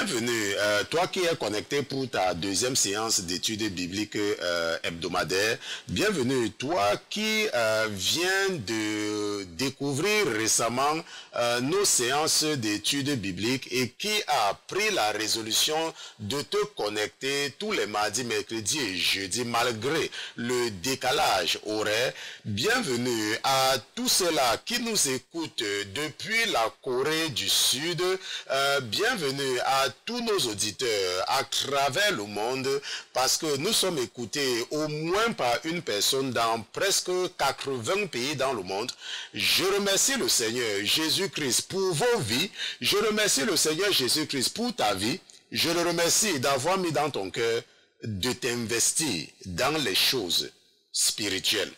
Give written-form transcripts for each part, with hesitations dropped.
Bienvenue, toi qui es connecté pour ta deuxième séance d'études bibliques hebdomadaires. Bienvenue, toi qui viens de découvrir récemment nos séances d'études bibliques et qui a pris la résolution de te connecter tous les mardis, mercredis et jeudis malgré le décalage horaire. Bienvenue à tous ceux-là qui nous écoutent depuis la Corée du Sud. Bienvenue à tous nos auditeurs à travers le monde parce que nous sommes écoutés au moins par une personne dans presque 80 pays dans le monde. Je remercie le Seigneur Jésus-Christ pour vos vies. Je remercie le Seigneur Jésus-Christ pour ta vie. Je le remercie d'avoir mis dans ton cœur de t'investir dans les choses spirituelles.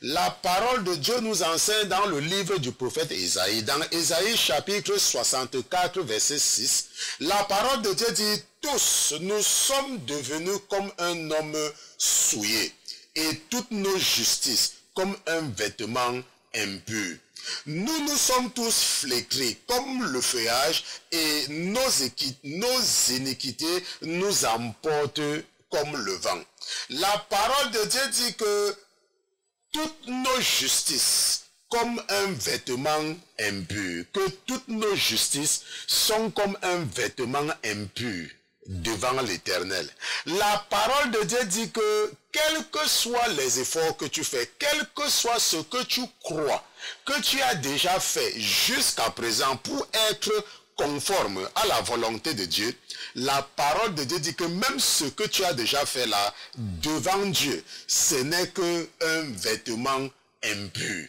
La parole de Dieu nous enseigne dans le livre du prophète Ésaïe, dans Ésaïe chapitre 64 verset 6, la parole de Dieu dit « Tous nous sommes devenus comme un homme souillé, et toutes nos justices comme un vêtement impur. Nous nous sommes tous flétris comme le feuillage, et nos iniquités nous emportent comme le vent. » La parole de Dieu dit que toutes nos justices comme un vêtement impur, que toutes nos justices sont comme un vêtement impur devant l'Éternel. La parole de Dieu dit que quels que soient les efforts que tu fais, quel que soit ce que tu crois, que tu as déjà fait jusqu'à présent pour être conforme à la volonté de Dieu, la parole de Dieu dit que même ce que tu as déjà fait là, devant Dieu, ce n'est qu'un vêtement impur.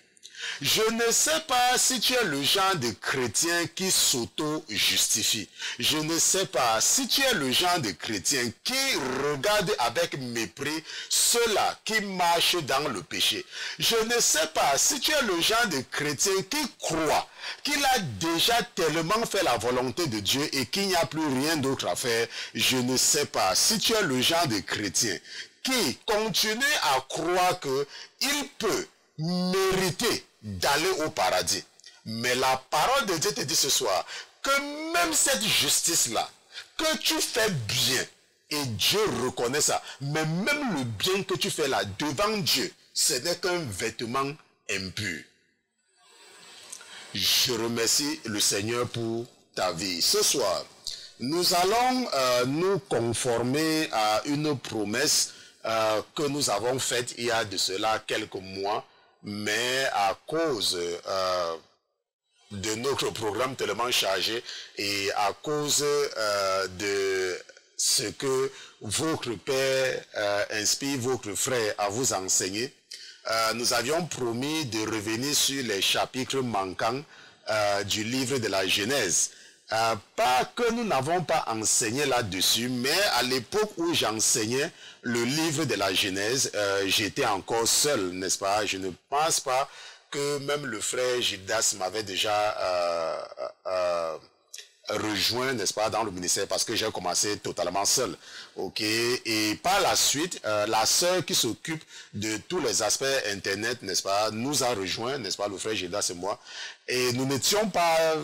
Je ne sais pas si tu es le genre de chrétien qui s'auto-justifie. Je ne sais pas si tu es le genre de chrétien qui regarde avec mépris ceux-là qui marchent dans le péché. Je ne sais pas si tu es le genre de chrétien qui croit qu'il a déjà tellement fait la volonté de Dieu et qu'il n'y a plus rien d'autre à faire. Je ne sais pas si tu es le genre de chrétien qui continue à croire qu'il peut mériter d'aller au paradis. Mais la parole de Dieu te dit ce soir que même cette justice-là, que tu fais bien, et Dieu reconnaît ça, mais même le bien que tu fais là devant Dieu, ce n'est qu'un vêtement impur. Je remercie le Seigneur pour ta vie. Ce soir, nous allons nous conformer à une promesse que nous avons faite il y a de cela quelques mois, mais à cause de notre programme tellement chargé et à cause de ce que votre Père inspire votre frère à vous enseigner, nous avions promis de revenir sur les chapitres manquants du livre de la Genèse. Pas que nous n'avons pas enseigné là-dessus, mais à l'époque où j'enseignais le livre de la Genèse, j'étais encore seul, n'est-ce pas? Je ne pense pas que même le frère Gildas m'avait déjà rejoint, n'est-ce pas, dans le ministère, parce que j'ai commencé totalement seul. Ok, et par la suite, la sœur qui s'occupe de tous les aspects internet, n'est-ce pas, nous a rejoint, n'est-ce pas, le frère Gildas et moi, et nous n'étions pas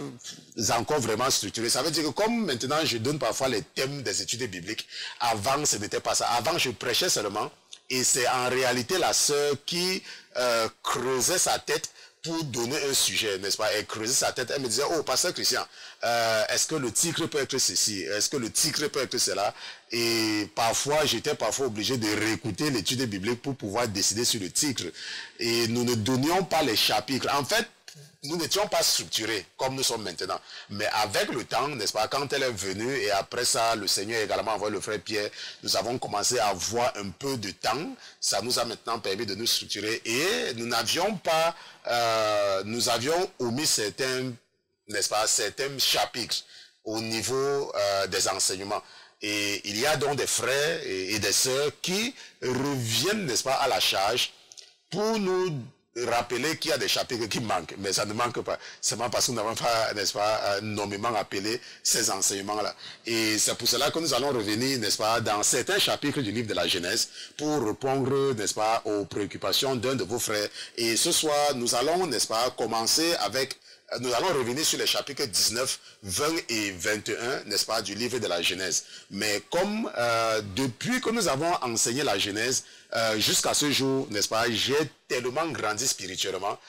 encore vraiment structurés. Ça veut dire que comme maintenant je donne parfois les thèmes des études bibliques, avant ce n'était pas ça. Avant je prêchais seulement, et c'est en réalité la sœur qui creusait sa tête pour donner un sujet, n'est-ce pas? Elle creusait sa tête, elle me disait, oh, pasteur Christian, est-ce que le titre peut être ceci? Est-ce que le titre peut être cela? Et parfois, j'étais obligé de réécouter l'étude biblique pour pouvoir décider sur le titre. Et nous ne donnions pas les chapitres. En fait, nous n'étions pas structurés comme nous sommes maintenant. Mais avec le temps, n'est-ce pas, quand elle est venue, et après ça, le Seigneur a également envoyé le frère Pierre, nous avons commencé à avoir un peu de temps. Ça nous a maintenant permis de nous structurer. Et nous n'avions pas, nous avions omis certains, n'est-ce pas, certains chapitres au niveau des enseignements. Et il y a donc des frères et des sœurs qui reviennent, n'est-ce pas, à la charge pour nous rappeler qu'il y a des chapitres qui manquent, mais ça ne manque pas. Seulement parce que nous n'avons pas, n'est-ce pas, nommément appelé ces enseignements-là. Et c'est pour cela que nous allons revenir, n'est-ce pas, dans certains chapitres du livre de la Genèse pour répondre, n'est-ce pas, aux préoccupations d'un de vos frères. Et ce soir, nous allons, n'est-ce pas, commencer avec nous allons revenir sur les chapitres 19, 20 et 21, n'est-ce pas, du livre de la Genèse. Mais comme depuis que nous avons enseigné la Genèse, jusqu'à ce jour, n'est-ce pas, j'ai tellement grandi spirituellement,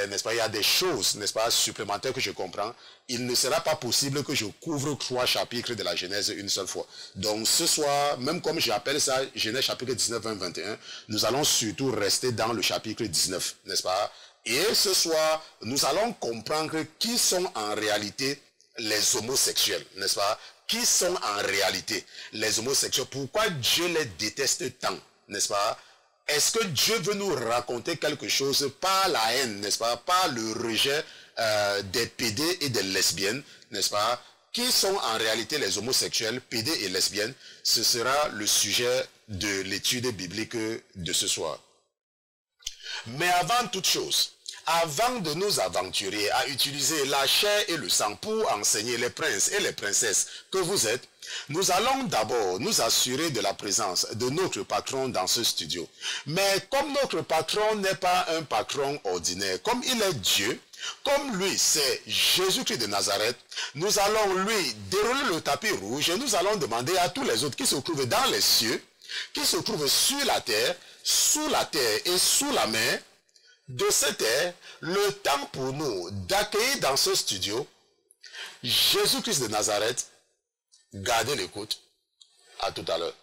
n'est-ce pas, il y a des choses, n'est-ce pas, supplémentaires que je comprends. Il ne sera pas possible que je couvre 3 chapitres de la Genèse une seule fois. Donc ce soir, même comme j'appelle ça Genèse chapitre 19, 20, 21, nous allons surtout rester dans le chapitre 19, n'est-ce pas? Et ce soir, nous allons comprendre qui sont en réalité les homosexuels, n'est-ce pas? Qui sont en réalité les homosexuels? Pourquoi Dieu les déteste tant, n'est-ce pas? Est-ce que Dieu veut nous raconter quelque chose par la haine, n'est-ce pas? Par le rejet des pédés et des lesbiennes, n'est-ce pas? Qui sont en réalité les homosexuels, pédés et lesbiennes? Ce sera le sujet de l'étude biblique de ce soir. Mais avant toute chose, avant de nous aventurer à utiliser la chair et le sang pour enseigner les princes et les princesses que vous êtes, nous allons d'abord nous assurer de la présence de notre patron dans ce studio. Mais comme notre patron n'est pas un patron ordinaire, comme il est Dieu, comme lui c'est Jésus-Christ de Nazareth, nous allons lui dérouler le tapis rouge et nous allons demander à tous les autres qui se trouvent dans les cieux, qui se trouvent sur la terre, sous la terre et sous la mer, de cette terre, le temps pour nous d'accueillir dans ce studio Jésus-Christ de Nazareth. Gardez l'écoute. À tout à l'heure.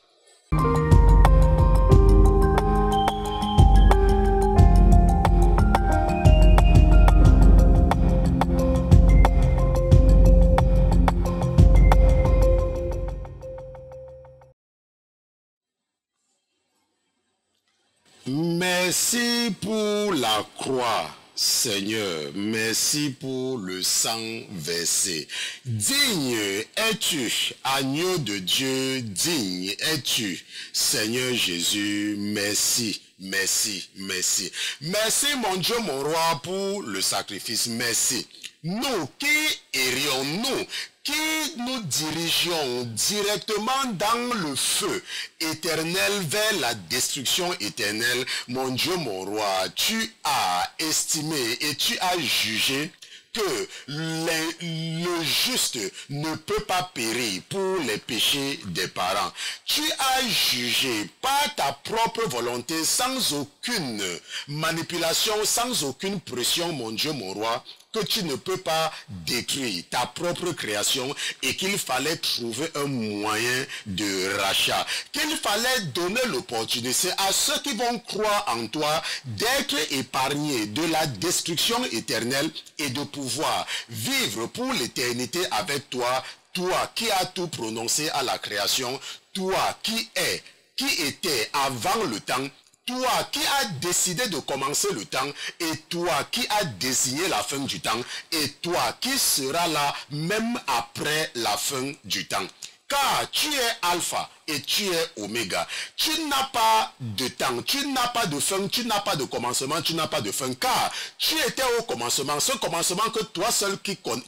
Merci pour la croix, Seigneur. Merci pour le sang versé. Digne es-tu, agneau de Dieu, digne es-tu, Seigneur Jésus. Merci. Merci, merci. Merci mon Dieu, mon roi, pour le sacrifice. Merci. Nous qui irions, nous qui nous dirigeons directement dans le feu éternel vers la destruction éternelle, mon Dieu, mon roi, tu as estimé et tu as jugé que le juste ne peut pas périr pour les péchés des parents. Tu as jugé par ta propre volonté, sans aucune manipulation, sans aucune pression, mon Dieu, mon roi, que tu ne peux pas détruire ta propre création et qu'il fallait trouver un moyen de rachat. Qu'il fallait donner l'opportunité à ceux qui vont croire en toi d'être épargnés de la destruction éternelle et de pouvoir vivre pour l'éternité avec toi, toi qui as tout prononcé à la création, toi qui était avant le temps, toi qui as décidé de commencer le temps, et toi qui as désigné la fin du temps, et toi qui seras là même après la fin du temps. Car tu es Alpha et tu es Oméga. Tu n'as pas de temps, tu n'as pas de fin, tu n'as pas de commencement, tu n'as pas de fin. Car tu étais au commencement, ce commencement que toi seul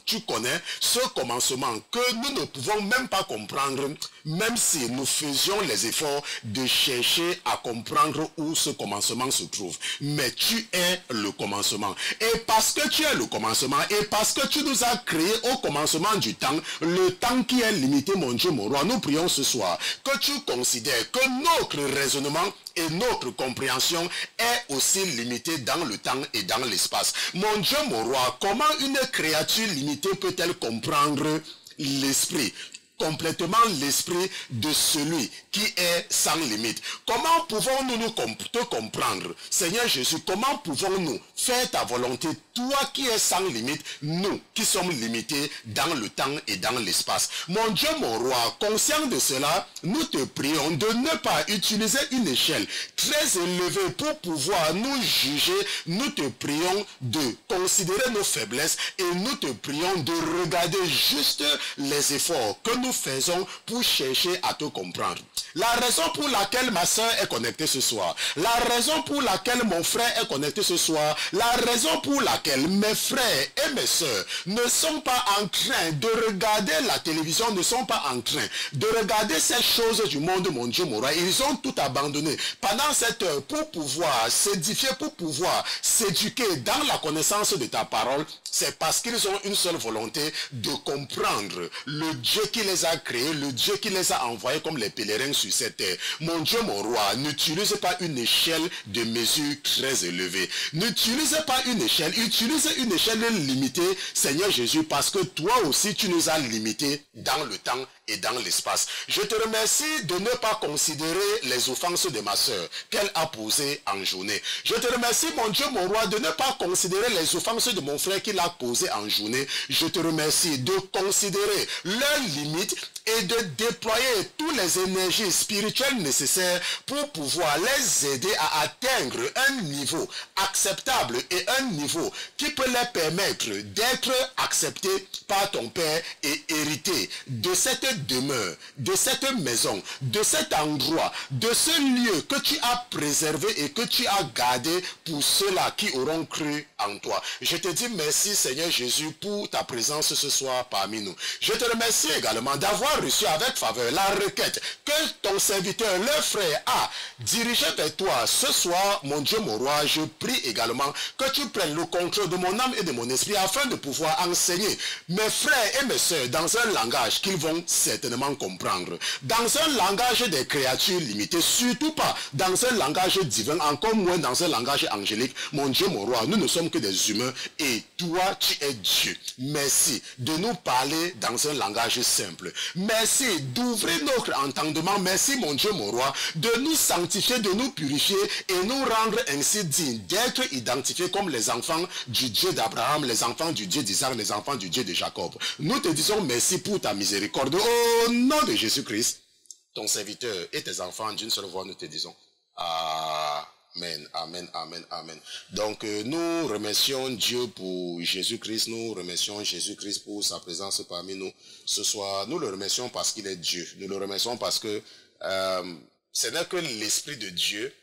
tu connais, ce commencement que nous ne pouvons même pas comprendre, même si nous faisions les efforts de chercher à comprendre où ce commencement se trouve. Mais tu es le commencement. Et parce que tu es le commencement, et parce que tu nous as créés au commencement du temps, le temps qui est limité, mon Dieu, mon roi, nous prions ce soir que tu considères que notre raisonnement et notre compréhension est aussi limitée dans le temps et dans l'espace. Mon Dieu, mon roi, comment une créature limitée peut-elle comprendre l'esprit? Complètement l'esprit de celui qui est sans limite. Comment pouvons-nous te comprendre? Seigneur Jésus, comment pouvons-nous faire ta volonté, toi qui es sans limite, nous qui sommes limités dans le temps et dans l'espace? Mon Dieu, mon roi, conscient de cela, nous te prions de ne pas utiliser une échelle très élevée pour pouvoir nous juger. Nous te prions de considérer nos faiblesses et nous te prions de regarder juste les efforts que nous nous faisons pour chercher à te comprendre. La raison pour laquelle ma soeur est connectée ce soir, la raison pour laquelle mon frère est connecté ce soir, la raison pour laquelle mes frères et mes soeurs ne sont pas en train de regarder la télévision, ne sont pas en train de regarder ces choses du monde, mon Dieu, mon roi. Ils ont tout abandonné pendant cette heure pour pouvoir s'édifier, pour pouvoir s'éduquer dans la connaissance de ta parole. C'est parce qu'ils ont une seule volonté de comprendre le Dieu qui les a créés, le Dieu qui les a envoyés comme les pèlerins sur cette terre. Mon Dieu, mon roi, n'utilise pas une échelle de mesure très élevée. N'utilise pas une échelle, utilise une échelle limitée, Seigneur Jésus, parce que toi aussi tu nous as limités dans le temps et dans l'espace. Je te remercie de ne pas considérer les offenses de ma soeur qu'elle a posées en journée. Je te remercie, mon Dieu, mon roi, de ne pas considérer les offenses de mon frère qu'il a posées en journée. Je te remercie de considérer leurs limites et de déployer toutes les énergies spirituelles nécessaires pour pouvoir les aider à atteindre un niveau acceptable et un niveau qui peut leur permettre d'être acceptés par ton Père et hériter de cette demeure, de cette maison, de cet endroit, de ce lieu que tu as préservé et que tu as gardé pour ceux-là qui auront cru en toi. Je te dis merci, Seigneur Jésus, pour ta présence ce soir parmi nous. Je te remercie également d'avoir reçu avec faveur la requête que ton serviteur, le frère, a dirigée vers toi ce soir, mon Dieu, mon roi. Je prie également que tu prennes le contrôle de mon âme et de mon esprit afin de pouvoir enseigner mes frères et mes soeurs dans un langage qu'ils vont certainement comprendre, dans un langage des créatures limitées, surtout pas dans un langage divin, encore moins dans un langage angélique. Mon Dieu, mon roi, nous ne sommes que des humains et toi, tu es Dieu. Merci de nous parler dans un langage simple. Merci d'ouvrir notre entendement. Merci, mon Dieu, mon roi, de nous sanctifier, de nous purifier et nous rendre ainsi dignes d'être identifiés comme les enfants du Dieu d'Abraham, les enfants du Dieu d'Isaac, les enfants du Dieu de Jacob. Nous te disons merci pour ta miséricorde. Au nom de Jésus-Christ, ton serviteur et tes enfants d'une seule voix, nous te disons Amen, amen, amen, amen. Donc nous remercions Dieu pour Jésus-Christ, nous remercions Jésus-Christ pour sa présence parmi nous ce soir. Nous le remercions parce qu'il est Dieu. Nous le remercions parce que ce n'est que l'Esprit de Dieu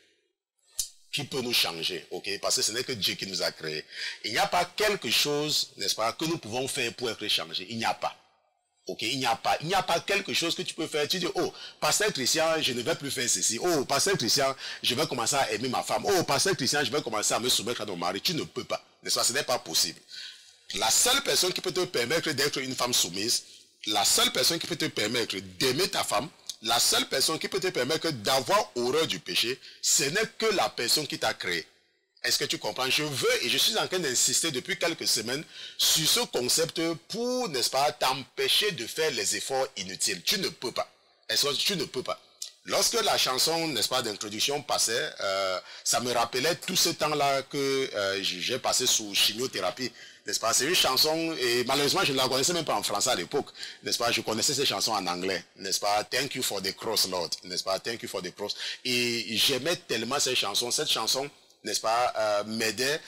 qui peut nous changer, ok? Parce que ce n'est que Dieu qui nous a créés. Il n'y a pas quelque chose, n'est-ce pas, que nous pouvons faire pour être changés. Il n'y a pas. Ok, il n'y a pas quelque chose que tu peux faire. Tu dis, oh, pasteur Christian, je ne vais plus faire ceci. Oh, pasteur Christian, je vais commencer à aimer ma femme. Oh, pasteur Christian, je vais commencer à me soumettre à mon mari. Tu ne peux pas. N'est-ce pas? Ce n'est pas possible. La seule personne qui peut te permettre d'être une femme soumise, la seule personne qui peut te permettre d'aimer ta femme, la seule personne qui peut te permettre d'avoir horreur du péché, ce n'est que la personne qui t'a créé. Est-ce que tu comprends? Je veux et je suis en train d'insister depuis quelques semaines sur ce concept pour, n'est-ce pas, t'empêcher de faire les efforts inutiles. Tu ne peux pas. Est-ce que tu ne peux pas? Lorsque la chanson, n'est-ce pas, d'introduction passait, ça me rappelait tout ce temps-là que j'ai passé sous chimiothérapie. N'est-ce pas? C'est une chanson, et malheureusement, je ne la connaissais même pas en français à l'époque. N'est-ce pas? Je connaissais ces chansons en anglais. N'est-ce pas? Thank you for the cross, Lord. N'est-ce pas? Thank you for the cross. Et j'aimais tellement ces chansons. Cette chanson, n'est-ce pas, m'aidait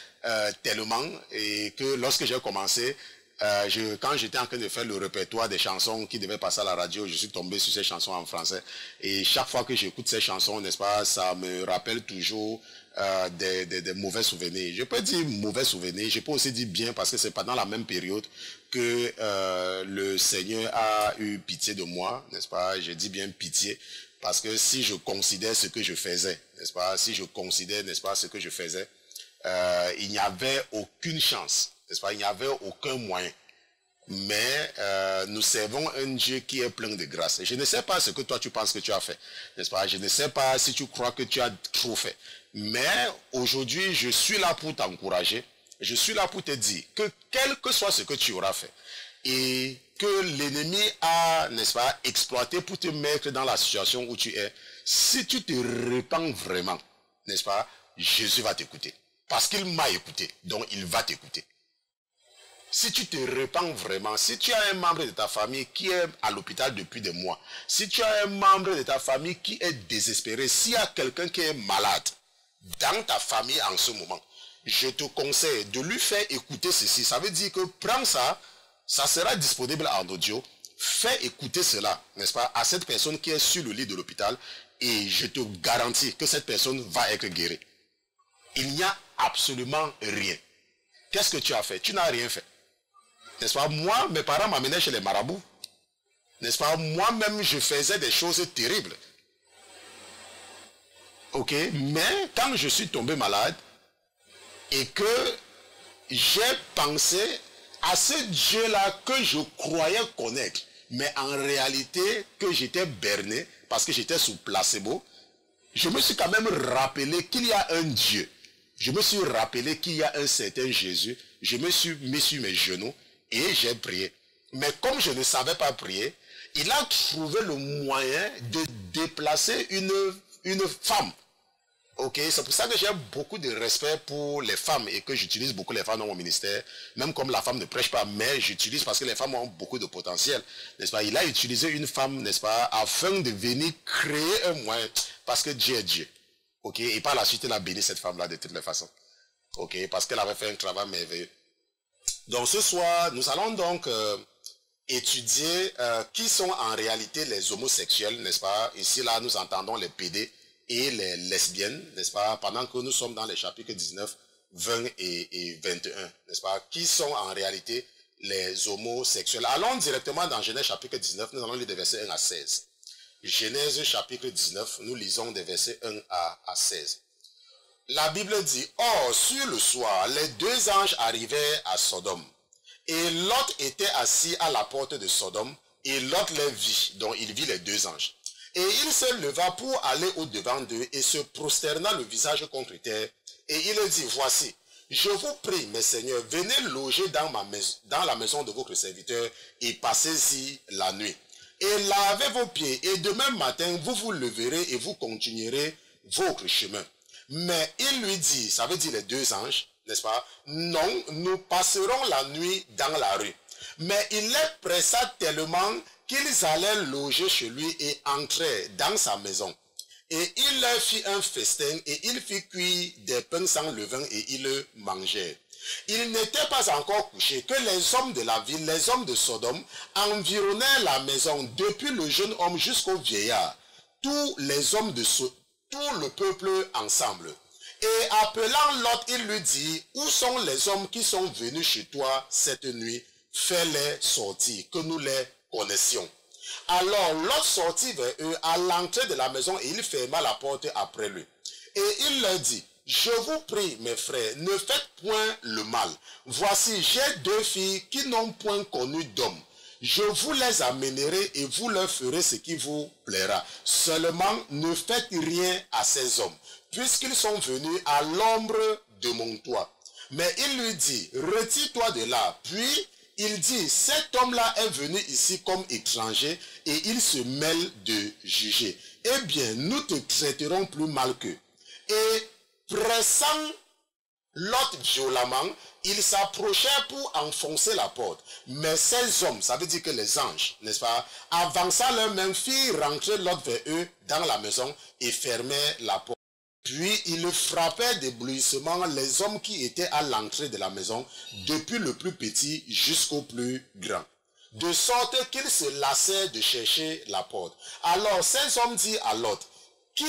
tellement, et que lorsque j'ai commencé, quand j'étais en train de faire le répertoire des chansons qui devaient passer à la radio, je suis tombé sur ces chansons en français. Et chaque fois que j'écoute ces chansons, n'est-ce pas, ça me rappelle toujours des mauvais souvenirs. Je peux dire mauvais souvenirs, je peux aussi dire bien, parce que c'est pendant la même période que le Seigneur a eu pitié de moi, n'est-ce pas? Je dis bien pitié. Parce que si je considère ce que je faisais, n'est-ce pas, si je considère, n'est-ce pas, ce que je faisais, il n'y avait aucune chance, n'est-ce pas, il n'y avait aucun moyen. Mais nous servons un Dieu qui est plein de grâce. Et je ne sais pas ce que toi tu penses que tu as fait, n'est-ce pas, je ne sais pas si tu crois que tu as trop fait. Mais aujourd'hui, je suis là pour t'encourager, je suis là pour te dire que quel que soit ce que tu auras fait, et que l'ennemi a, n'est-ce pas, exploité pour te mettre dans la situation où tu es, si tu te répands vraiment, n'est-ce pas, Jésus va t'écouter. Parce qu'il m'a écouté, donc il va t'écouter. Si tu te répands vraiment, si tu as un membre de ta famille qui est à l'hôpital depuis des mois, si tu as un membre de ta famille qui est désespéré, s'il y a quelqu'un qui est malade dans ta famille en ce moment, je te conseille de lui faire écouter ceci. Ça veut dire que prends ça, ça sera disponible en audio. fais écouter cela, n'est-ce pas, à cette personne qui est sur le lit de l'hôpital et je te garantis que cette personne va être guérie. Il n'y a absolument rien. Qu'est-ce que tu as fait? Tu n'as rien fait. N'est-ce pas? Moi, mes parents m'amenaient chez les marabouts. N'est-ce pas? Moi-même, je faisais des choses terribles. Ok? Mais quand je suis tombé malade et que j'ai pensé à ce Dieu-là que je croyais connaître, mais en réalité que j'étais berné parce que j'étais sous placebo, je me suis quand même rappelé qu'il y a un Dieu. Je me suis rappelé qu'il y a un certain Jésus. Je me suis mis sur mes genoux et j'ai prié. Mais comme je ne savais pas prier, il a trouvé le moyen de déplacer une femme. Ok, c'est pour ça que j'ai beaucoup de respect pour les femmes et que j'utilise beaucoup les femmes dans mon ministère. Même comme la femme ne prêche pas, mais j'utilise parce que les femmes ont beaucoup de potentiel. N'est-ce pas? Il a utilisé une femme, n'est-ce pas, afin de venir créer un moyen. Parce que Dieu est Dieu. Ok, et par la suite, il a béni cette femme-là de toutes les façons. Ok, parce qu'elle avait fait un travail merveilleux. Donc ce soir, nous allons donc étudier qui sont en réalité les homosexuels, n'est-ce pas? Ici, là, nous entendons les PD et les lesbiennes, n'est-ce pas? Pendant que nous sommes dans les chapitres 19, 20 et 21, n'est-ce pas? Qui sont en réalité les homosexuels. Allons directement dans Genèse chapitre 19, nous allons lire des versets 1 à 16. Genèse chapitre 19, nous lisons des versets 1 à 16. La Bible dit, « Or, sur le soir, les deux anges arrivaient à Sodome. Et Lot était assis à la porte de Sodome, et Lot les vit, donc il vit les deux anges. Et il se leva pour aller au-devant d'eux, et se prosterna le visage contre terre, et il dit, « Voici, je vous prie, mes seigneurs, venez loger dans la maison de votre serviteur, et passez-y la nuit. Et lavez vos pieds, et demain matin, vous vous leverez, et vous continuerez votre chemin. » Mais il lui dit, ça veut dire les deux anges, n'est-ce pas? Non, nous passerons la nuit dans la rue. Mais il les pressa tellement qu'ils allaient loger chez lui et entraient dans sa maison. Et il leur fit un festin et il fit cuire des pains sans levain et ils le mangèrent. Il n'était pas encore couché que les hommes de la ville, les hommes de Sodome, environnaient la maison depuis le jeune homme jusqu'au vieillard. Tous les hommes de Sodome, tout le peuple ensemble. Et appelant Lot, il lui dit, où sont les hommes qui sont venus chez toi cette nuit? Fais-les sortir, que nous les connaissions. Alors Lot sortit vers eux à l'entrée de la maison et il ferma la porte après lui. Et il leur dit, je vous prie, mes frères, ne faites point le mal. Voici, j'ai deux filles qui n'ont point connu d'homme. Je vous les amènerai et vous leur ferez ce qui vous plaira. Seulement, ne faites rien à ces hommes, puisqu'ils sont venus à l'ombre de mon toit. Mais il lui dit, retire-toi de là. Puis, il dit, cet homme-là est venu ici comme étranger et il se mêle de juger. Eh bien, nous te traiterons plus mal qu'eux. Et pressant Lot violemment, ils s'approchèrent pour enfoncer la porte. Mais ces hommes, ça veut dire que les anges, n'est-ce pas, avançant leurs mains, firent rentrer Lot vers eux dans la maison et fermèrent la porte. Puis ils frappaient d'éblouissement les hommes qui étaient à l'entrée de la maison, depuis le plus petit jusqu'au plus grand. De sorte qu'ils se lassèrent de chercher la porte. Alors ces hommes dirent à Lot, qui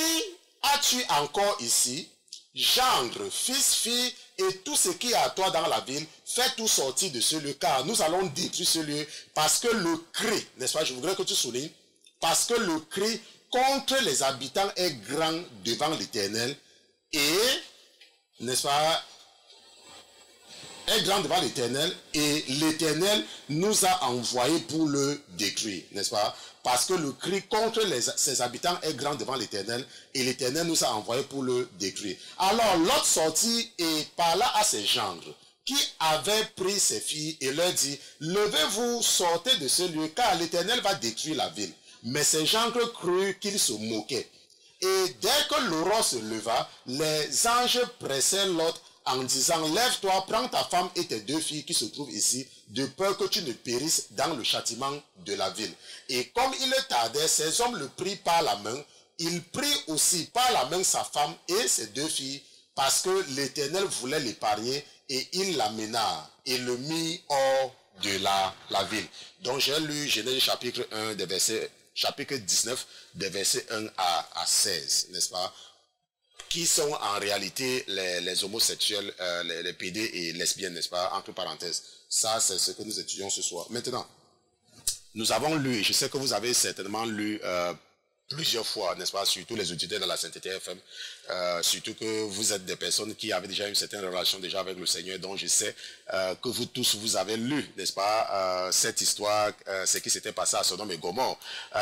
as-tu encore ici? Gendre, fils, fille, et tout ce qui est à toi dans la ville, fais tout sortir de ce lieu, car nous allons détruire ce lieu, parce que le cri, n'est-ce pas, je voudrais que tu soulignes, parce que le cri contre les habitants est grand devant l'Éternel, et, n'est-ce pas, est grand devant l'Éternel, et l'Éternel nous a envoyés pour le détruire, n'est-ce pas? Parce que le cri contre ses habitants est grand devant l'Éternel, et l'Éternel nous a envoyés pour le détruire. Alors Lot sortit et parla à ses gendres, qui avaient pris ses filles, et leur dit, levez-vous, sortez de ce lieu, car l'Éternel va détruire la ville. Mais ses gendres crurent qu'il se moquait. Et dès que l'aurore se leva, les anges pressaient Lot en disant, lève-toi, prends ta femme et tes deux filles qui se trouvent ici, de peur que tu ne périsses dans le châtiment de la ville. Et comme il tardait, ces hommes le prirent par la main. Il prit aussi par la main sa femme et ses deux filles, parce que l'Éternel voulait l'épargner, et il l'amena et le mit hors de la ville. Donc j'ai lu Genèse chapitre 1, chapitre 19, des versets 1 à 16, n'est-ce pas? Qui sont en réalité les homosexuels, les PD et lesbiennes, n'est-ce pas? Entre parenthèses. Ça, c'est ce que nous étudions ce soir. Maintenant, nous avons lu, et je sais que vous avez certainement lu plusieurs fois, n'est-ce pas, surtout les auditeurs de la Sainteté FM, surtout que vous êtes des personnes qui avaient déjà une certaine relation déjà avec le Seigneur, donc je sais que vous tous, vous avez lu, n'est-ce pas, cette histoire, ce qui s'était passé à Sodome et Gomorrhe.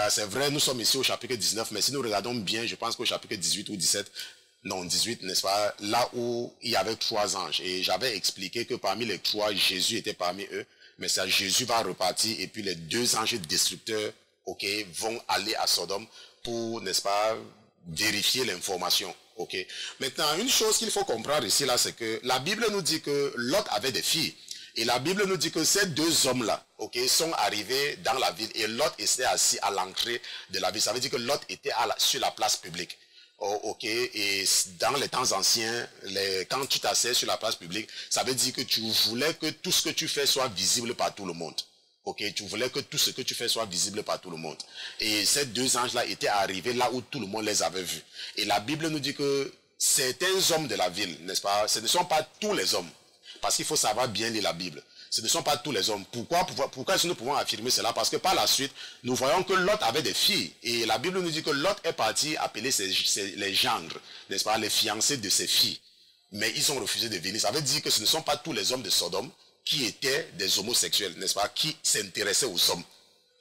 C'est vrai, nous sommes ici au chapitre 19, mais si nous regardons bien, je pense qu'au chapitre 18 ou 17, non, 18, n'est-ce pas, là où il y avait 3 anges, et j'avais expliqué que parmi les 3, Jésus était parmi eux, mais ça, Jésus va repartir, et puis les 2 anges destructeurs, ok, vont aller à Sodome pour, n'est-ce pas, vérifier l'information, ok. Maintenant, une chose qu'il faut comprendre ici, là, c'est que la Bible nous dit que Lot avait des filles, et la Bible nous dit que ces 2 hommes-là, ok, sont arrivés dans la ville, et Lot était assis à l'entrée de la ville. Ça veut dire que Lot était sur la place publique. Oh, ok, et dans les temps anciens, quand tu t'assieds sur la place publique, ça veut dire que tu voulais que tout ce que tu fais soit visible par tout le monde. Ok, tu voulais que tout ce que tu fais soit visible par tout le monde. Et ces 2 anges-là étaient arrivés là où tout le monde les avait vus. Et la Bible nous dit que certains hommes de la ville, n'est-ce pas, ce ne sont pas tous les hommes. Parce qu'il faut savoir bien lire la Bible. Ce ne sont pas tous les hommes. Pourquoi est-ce que nous pouvons affirmer cela? Parce que par la suite, nous voyons que Lot avait des filles. Et la Bible nous dit que Lot est parti appeler les gendres, n'est-ce pas, les fiancés de ses filles. Mais ils ont refusé de venir. Ça veut dire que ce ne sont pas tous les hommes de Sodome qui étaient des homosexuels, n'est-ce pas, qui s'intéressaient aux hommes.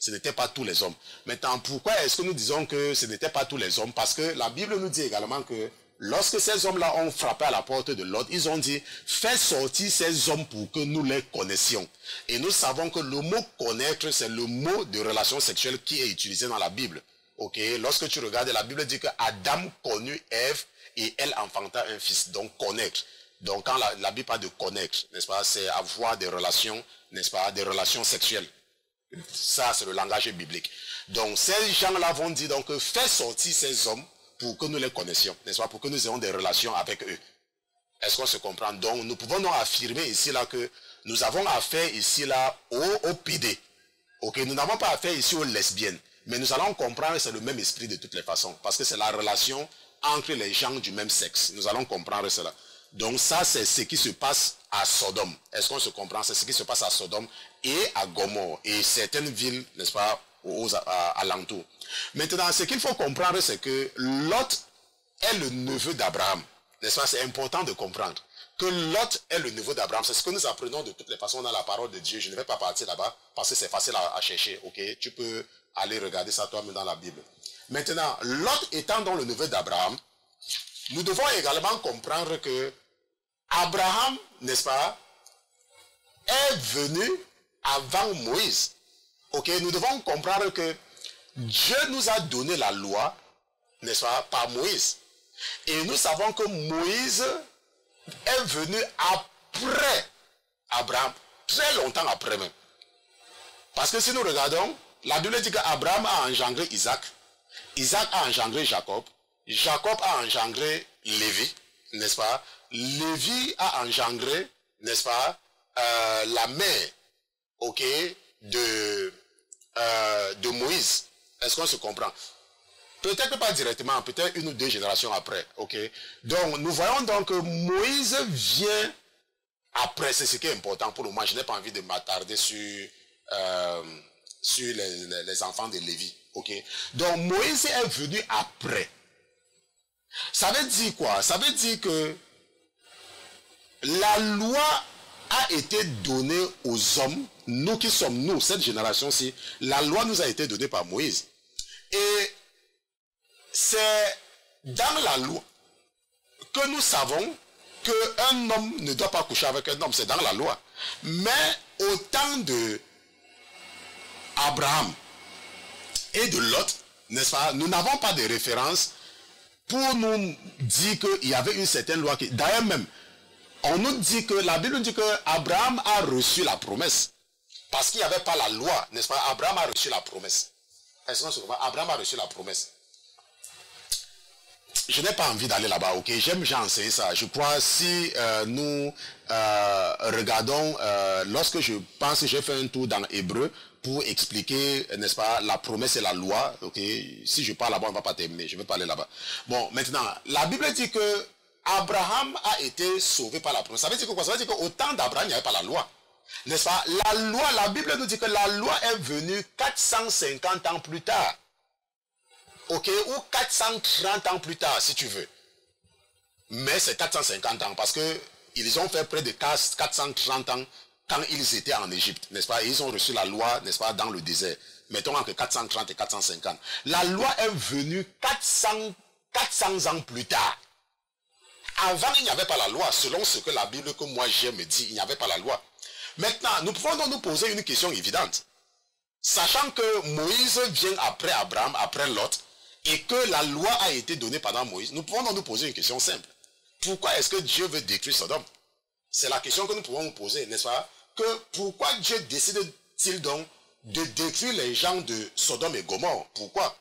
Ce n'étaient pas tous les hommes. Maintenant, pourquoi est-ce que nous disons que ce n'étaient pas tous les hommes? Parce que la Bible nous dit également que lorsque ces hommes-là ont frappé à la porte de Lot, ils ont dit, fais sortir ces hommes pour que nous les connaissions. Et nous savons que le mot connaître, c'est le mot de relation sexuelle qui est utilisé dans la Bible. Ok, lorsque tu regardes, la Bible dit que Adam connut Ève et elle enfanta un fils. Donc connaître. Donc quand la Bible parle de connaître, n'est-ce pas, c'est avoir des relations, n'est-ce pas, des relations sexuelles. Ça, c'est le langage biblique. Donc ces gens-là vont dire, donc, fais sortir ces hommes pour que nous les connaissions, n'est-ce pas, pour que nous ayons des relations avec eux. Est-ce qu'on se comprend? Donc, nous pouvons donc affirmer ici là que nous avons affaire ici là au PD. Ok, nous n'avons pas affaire ici aux lesbiennes, mais nous allons comprendre que c'est le même esprit de toutes les façons, parce que c'est la relation entre les gens du même sexe. Nous allons comprendre cela. Donc ça, c'est ce qui se passe à Sodome. Est-ce qu'on se comprend? C'est ce qui se passe à Sodome et à Gomorrhe et certaines villes, n'est-ce pas, aux alentours. Maintenant, ce qu'il faut comprendre, c'est que Lot est le neveu d'Abraham. N'est-ce pas? C'est important de comprendre que Lot est le neveu d'Abraham. C'est ce que nous apprenons de toutes les façons dans la parole de Dieu. Je ne vais pas partir là-bas parce que c'est facile à chercher. Ok, tu peux aller regarder ça toi-même dans la Bible. Maintenant, Lot étant dans le neveu d'Abraham, nous devons également comprendre que Abraham, n'est-ce pas, est venu avant Moïse. Ok, nous devons comprendre que Dieu nous a donné la loi, n'est-ce pas, par Moïse. Et nous savons que Moïse est venu après Abraham, très longtemps après même. Parce que si nous regardons, la Bible dit qu'Abraham a engendré Isaac, Isaac a engendré Jacob, Jacob a engendré Lévi, n'est-ce pas? Lévi a engendré, n'est-ce pas, la mère, ok, de Moïse. Est-ce qu'on se comprend? Peut-être pas directement, peut-être 1 ou 2 générations après, ok. Donc, nous voyons donc que Moïse vient après, c'est ce qui est important pour le moment. Je n'ai pas envie de m'attarder sur les enfants de Lévi, ok. Donc, Moïse est venu après. Ça veut dire quoi? Ça veut dire que la loi a été donnée aux hommes, nous qui sommes nous, cette génération-ci, la loi nous a été donnée par Moïse. Et c'est dans la loi que nous savons qu'un homme ne doit pas coucher avec un homme, c'est dans la loi. Mais au temps de Abraham et de Lot, n'est-ce pas, nous n'avons pas de référence pour nous dire qu'il y avait une certaine loi qui... D'ailleurs même, on nous dit que, la Bible nous dit que Abraham a reçu la promesse. Parce qu'il n'y avait pas la loi, n'est-ce pas? Abraham a reçu la promesse. Est-ce qu'on se comprend? Abraham a reçu la promesse. je n'ai pas envie d'aller là-bas, ok? J'aime bien enseigner ça. Je crois si nous regardons, lorsque je pense, j'ai fait un tour dans Hébreu pour expliquer, n'est-ce pas, la promesse et la loi, ok? Si je parle là-bas, on ne va pas terminer, je ne vais pas aller là-bas. Bon, maintenant, la Bible dit que Abraham a été sauvé par la promesse. Ça veut dire quoi? Ça veut dire qu'au temps d'Abraham, il n'y avait pas la loi. N'est-ce pas? La loi, la Bible nous dit que la loi est venue 450 ans plus tard. Ok, ou 430 ans plus tard, si tu veux. Mais c'est 450 ans, parce que ils ont fait près de 430 ans quand ils étaient en Égypte, n'est-ce pas? Et ils ont reçu la loi, n'est-ce pas, dans le désert. Mettons entre 430 et 450. La loi est venue 400 ans plus tard. Avant, il n'y avait pas la loi. Selon ce que la Bible que moi j'ai me dit, il n'y avait pas la loi. Maintenant, nous pouvons donc nous poser une question évidente. Sachant que Moïse vient après Abraham, après Lot, et que la loi a été donnée pendant Moïse, nous pouvons donc nous poser une question simple. Pourquoi est-ce que Dieu veut détruire Sodome? C'est la question que nous pouvons nous poser, n'est-ce pas? Que pourquoi Dieu décide-t-il donc de détruire les gens de Sodome et Gomorrhe? Pourquoi?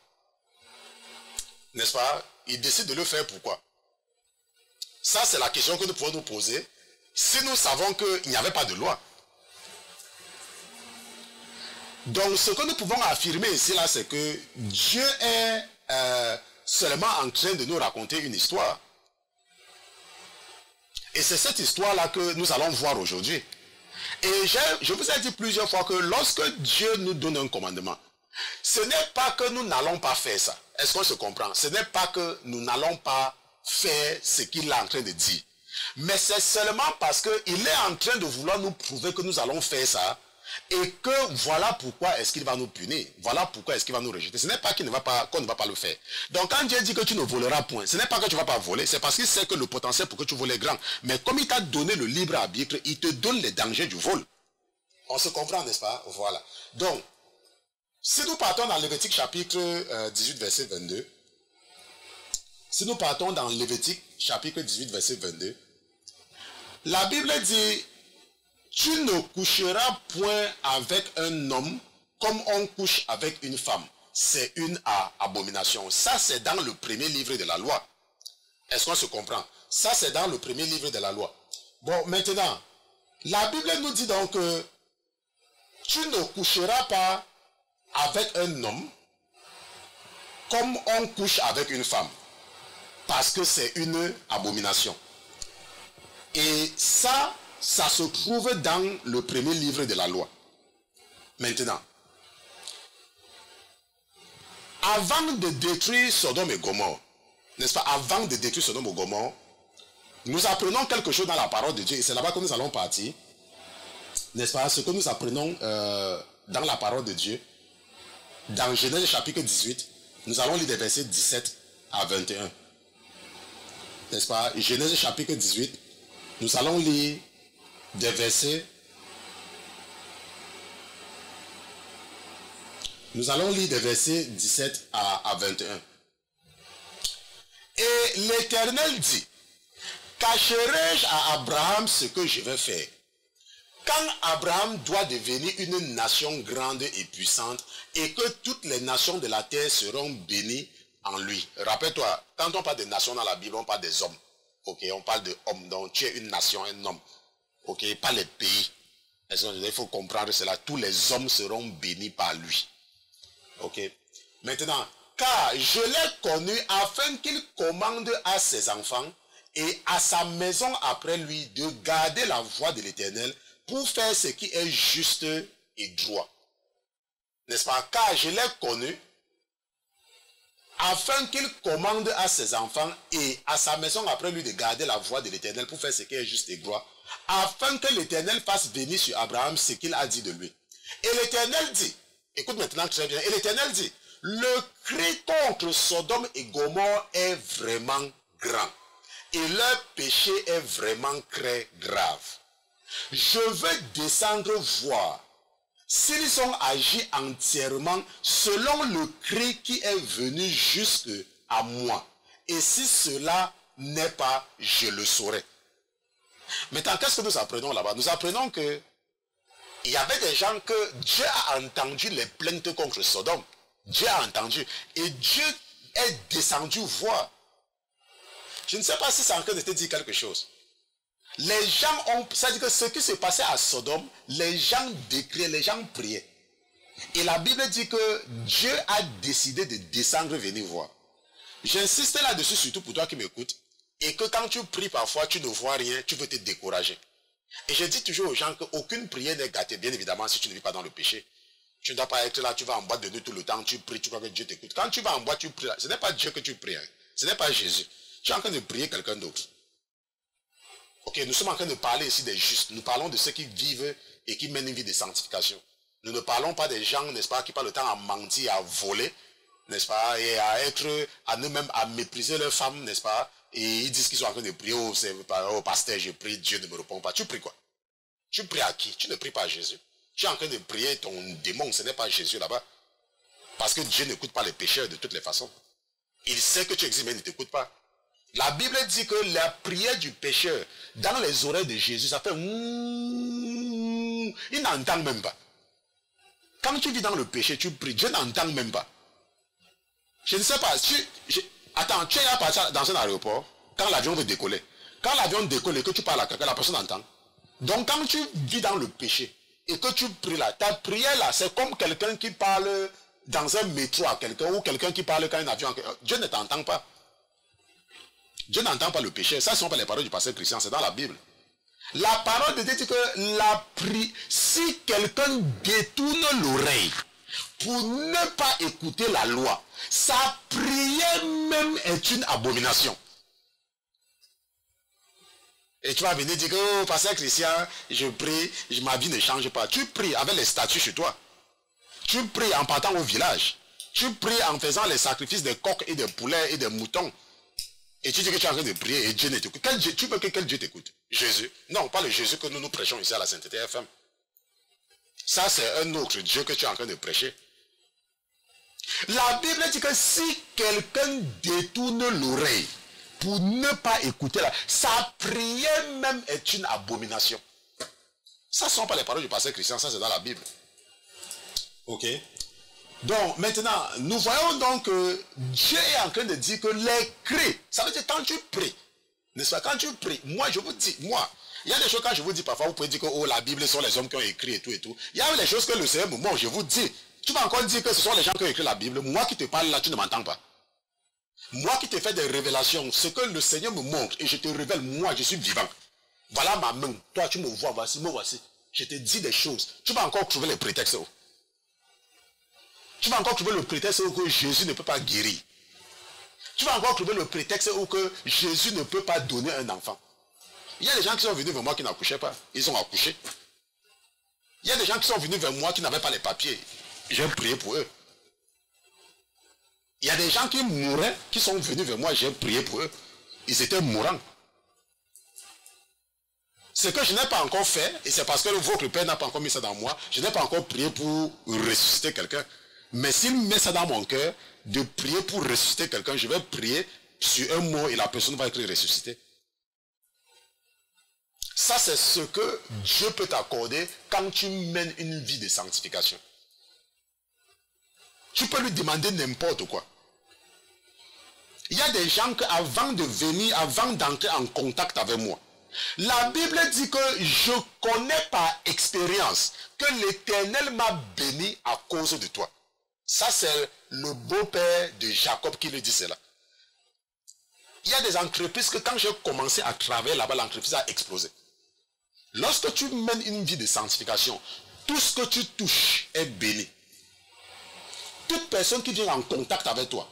N'est-ce pas? Il décide de le faire pourquoi? Ça, c'est la question que nous pouvons nous poser si nous savons qu'il n'y avait pas de loi. Donc, ce que nous pouvons affirmer ici, là, c'est que Dieu est seulement en train de nous raconter une histoire. Et c'est cette histoire-là que nous allons voir aujourd'hui. Et je vous ai dit plusieurs fois que lorsque Dieu nous donne un commandement, ce n'est pas que nous n'allons pas faire ça. Est-ce qu'on se comprend? Ce n'est pas que nous n'allons pas faire ce qu'il est en train de dire. Mais c'est seulement parce qu'il est en train de vouloir nous prouver que nous allons faire ça. Et que voilà pourquoi est-ce qu'il va nous punir. Voilà pourquoi est-ce qu'il va nous rejeter. Ce n'est pas qu'on ne va pas le faire. Donc quand Dieu dit que tu ne voleras point, ce n'est pas que tu ne vas pas voler. C'est parce qu'il sait que le potentiel pour que tu voles est grand. Mais comme il t'a donné le libre arbitre, il te donne les dangers du vol. On se comprend, n'est-ce pas? Voilà. Donc, si nous partons dans Lévitique chapitre 18, verset 22. Si nous partons dans Lévitique chapitre 18, verset 22. La Bible dit... Tu ne coucheras point avec un homme comme on couche avec une femme. C'est une abomination. Ça, c'est dans le premier livre de la loi. Est-ce qu'on se comprend? Ça, c'est dans le premier livre de la loi. Bon, maintenant, la Bible nous dit donc que tu ne coucheras pas avec un homme comme on couche avec une femme. Parce que c'est une abomination. Et ça se trouve dans le premier livre de la loi. Maintenant, avant de détruire Sodome et Gomorrhe, n'est-ce pas, avant de détruire Sodome et Gomorrhe, nous apprenons quelque chose dans la parole de Dieu, et c'est là-bas que nous allons partir, n'est-ce pas, ce que nous apprenons dans la parole de Dieu, dans Genèse chapitre 18, nous allons lire des versets 17 à 21. N'est-ce pas, Genèse chapitre 18, nous allons lire des versets. Nous allons lire des versets 17 à 21. Et l'Éternel dit, cacherai-je à Abraham ce que je vais faire? Quand Abraham doit devenir une nation grande et puissante et que toutes les nations de la terre seront bénies en lui. Rappelle-toi, quand on parle de nations dans la Bible, on parle des hommes. Ok, on parle de hommes. Donc tu es une nation, un homme. Ok, pas les pays. Il faut comprendre cela. Tous les hommes seront bénis par lui. Ok. Maintenant, car je l'ai connu afin qu'il commande à ses enfants et à sa maison après lui de garder la voie de l'Éternel pour faire ce qui est juste et droit. N'est-ce pas? Car je l'ai connu afin qu'il commande à ses enfants et à sa maison après lui de garder la voie de l'Éternel pour faire ce qui est juste et droit, afin que l'Éternel fasse venir sur Abraham ce qu'il a dit de lui. Et l'Éternel dit, écoute maintenant très bien, et l'Éternel dit, le cri contre Sodome et Gomorrhe est vraiment grand, et leur péché est vraiment très grave. Je veux descendre voir s'ils ont agi entièrement selon le cri qui est venu jusqu'à moi. Et si cela n'est pas, je le saurai. Maintenant, qu'est-ce que nous apprenons là-bas? Nous apprenons que il y avait des gens que Dieu a entendu les plaintes contre Sodome. Dieu a entendu. Et Dieu est descendu voir. Je ne sais pas si c'est en train de te dire quelque chose. Les gens ont... C'est-à-dire que ce qui se passait à Sodome, les gens décriaient, les gens priaient. Et la Bible dit que Dieu a décidé de descendre venir voir. J'insiste là-dessus, surtout pour toi qui m'écoutes. Et que quand tu pries parfois, tu ne vois rien, tu veux te décourager. Et je dis toujours aux gens qu'aucune prière n'est gâtée, bien évidemment, si tu ne vis pas dans le péché. Tu ne dois pas être là, tu vas en boîte de nuit tout le temps, tu pries, tu crois que Dieu t'écoute. Quand tu vas en boîte, tu pries. Ce n'est pas Dieu que tu pries. Hein. Ce n'est pas Jésus. Tu es en train de prier quelqu'un d'autre. Ok, nous sommes en train de parler ici des justes. Nous parlons de ceux qui vivent et qui mènent une vie de sanctification. Nous ne parlons pas des gens, n'est-ce pas, qui passent le temps à mentir, à voler, n'est-ce pas, et à être, à eux-mêmes, à mépriser leurs femmes, n'est-ce pas, et ils disent qu'ils sont en train de prier, oh pasteur, je prie, Dieu ne me répond pas. Tu pries quoi? Tu pries à qui? Tu ne pries pas à Jésus. Tu es en train de prier ton démon, ce n'est pas Jésus là-bas. Parce que Dieu n'écoute pas les pécheurs de toutes les façons. Il sait que tu existes, mais il ne t'écoute pas. La Bible dit que la prière du pécheur, dans les oreilles de Jésus, ça fait... Il n'entend même pas. Quand tu vis dans le péché, tu pries, Dieu n'entend même pas. Je ne sais pas, attends, tu es là dans un aéroport, quand l'avion veut décoller. Quand l'avion décolle et que tu parles à quelqu'un, la personne entend. Donc quand tu vis dans le péché et que tu pries là, ta prière là, c'est comme quelqu'un qui parle dans un métro à quelqu'un ou quelqu'un qui parle quand un avion... Dieu ne t'entend pas. Dieu n'entend pas le péché. Ça, ce ne sont pas les paroles du pasteur Christian, c'est dans la Bible. La parole de Dieu dit que si quelqu'un détourne l'oreille pour ne pas écouter la loi, sa prière même est une abomination. Et tu vas venir dire que, oh, pasteur Christian, je prie, ma vie ne change pas. Tu pries avec les statuts chez toi. Tu pries en partant au village. Tu pries en faisant les sacrifices des coqs et des poulets et des moutons. Et tu dis que tu es en train de prier et Dieu ne t'écoute. Tu veux que quel Dieu t'écoute? Jésus? Non, pas le Jésus que nous prêchons ici à la Sainteté FM. Ça, c'est un autre Dieu que tu es en train de prêcher. La Bible dit que si quelqu'un détourne l'oreille pour ne pas écouter, sa prière même est une abomination. Ça ne sont pas les paroles du pasteur Christian, ça c'est dans la Bible. Ok? Donc, maintenant, nous voyons donc que Dieu est en train de dire que les cris, ça veut dire quand tu pries, n'est-ce pas, quand tu pries, moi je vous dis, il y a des choses quand je vous dis parfois, vous pouvez dire que oh, la Bible sont les hommes qui ont écrit et tout et tout. Il y a des choses que le Seigneur me montre, je vous dis, tu vas encore dire que ce sont les gens qui ont écrit la Bible, moi qui te parle là, tu ne m'entends pas. Moi qui te fais des révélations, ce que le Seigneur me montre et je te révèle, moi je suis vivant. Voilà ma main, toi tu me vois, voici, me voici. Je te dis des choses, tu vas encore trouver les prétextes. Tu vas encore trouver le prétexte où que Jésus ne peut pas guérir. Tu vas encore trouver le prétexte où que Jésus ne peut pas donner un enfant. Il y a des gens qui sont venus vers moi qui n'accouchaient pas. Ils ont accouché. Il y a des gens qui sont venus vers moi qui n'avaient pas les papiers. J'ai prié pour eux. Il y a des gens qui mouraient, qui sont venus vers moi, j'ai prié pour eux. Ils étaient mourants. Ce que je n'ai pas encore fait, et c'est parce que votre Père n'a pas encore mis ça dans moi, je n'ai pas encore prié pour ressusciter quelqu'un. Mais s'il met ça dans mon cœur, de prier pour ressusciter quelqu'un, je vais prier sur un mot et la personne va être ressuscitée. Ça, c'est ce que Dieu peut t'accorder quand tu mènes une vie de sanctification. Tu peux lui demander n'importe quoi. Il y a des gens qui, avant de venir, avant d'entrer en contact avec moi, la Bible dit que je connais par expérience que l'Éternel m'a béni à cause de toi. Ça, c'est le beau-père de Jacob qui le dit cela. Il y a des entreprises que quand j'ai commencé à travailler là-bas, l'entreprise a explosé. Lorsque tu mènes une vie de sanctification, tout ce que tu touches est béni. Toute personne qui vient en contact avec toi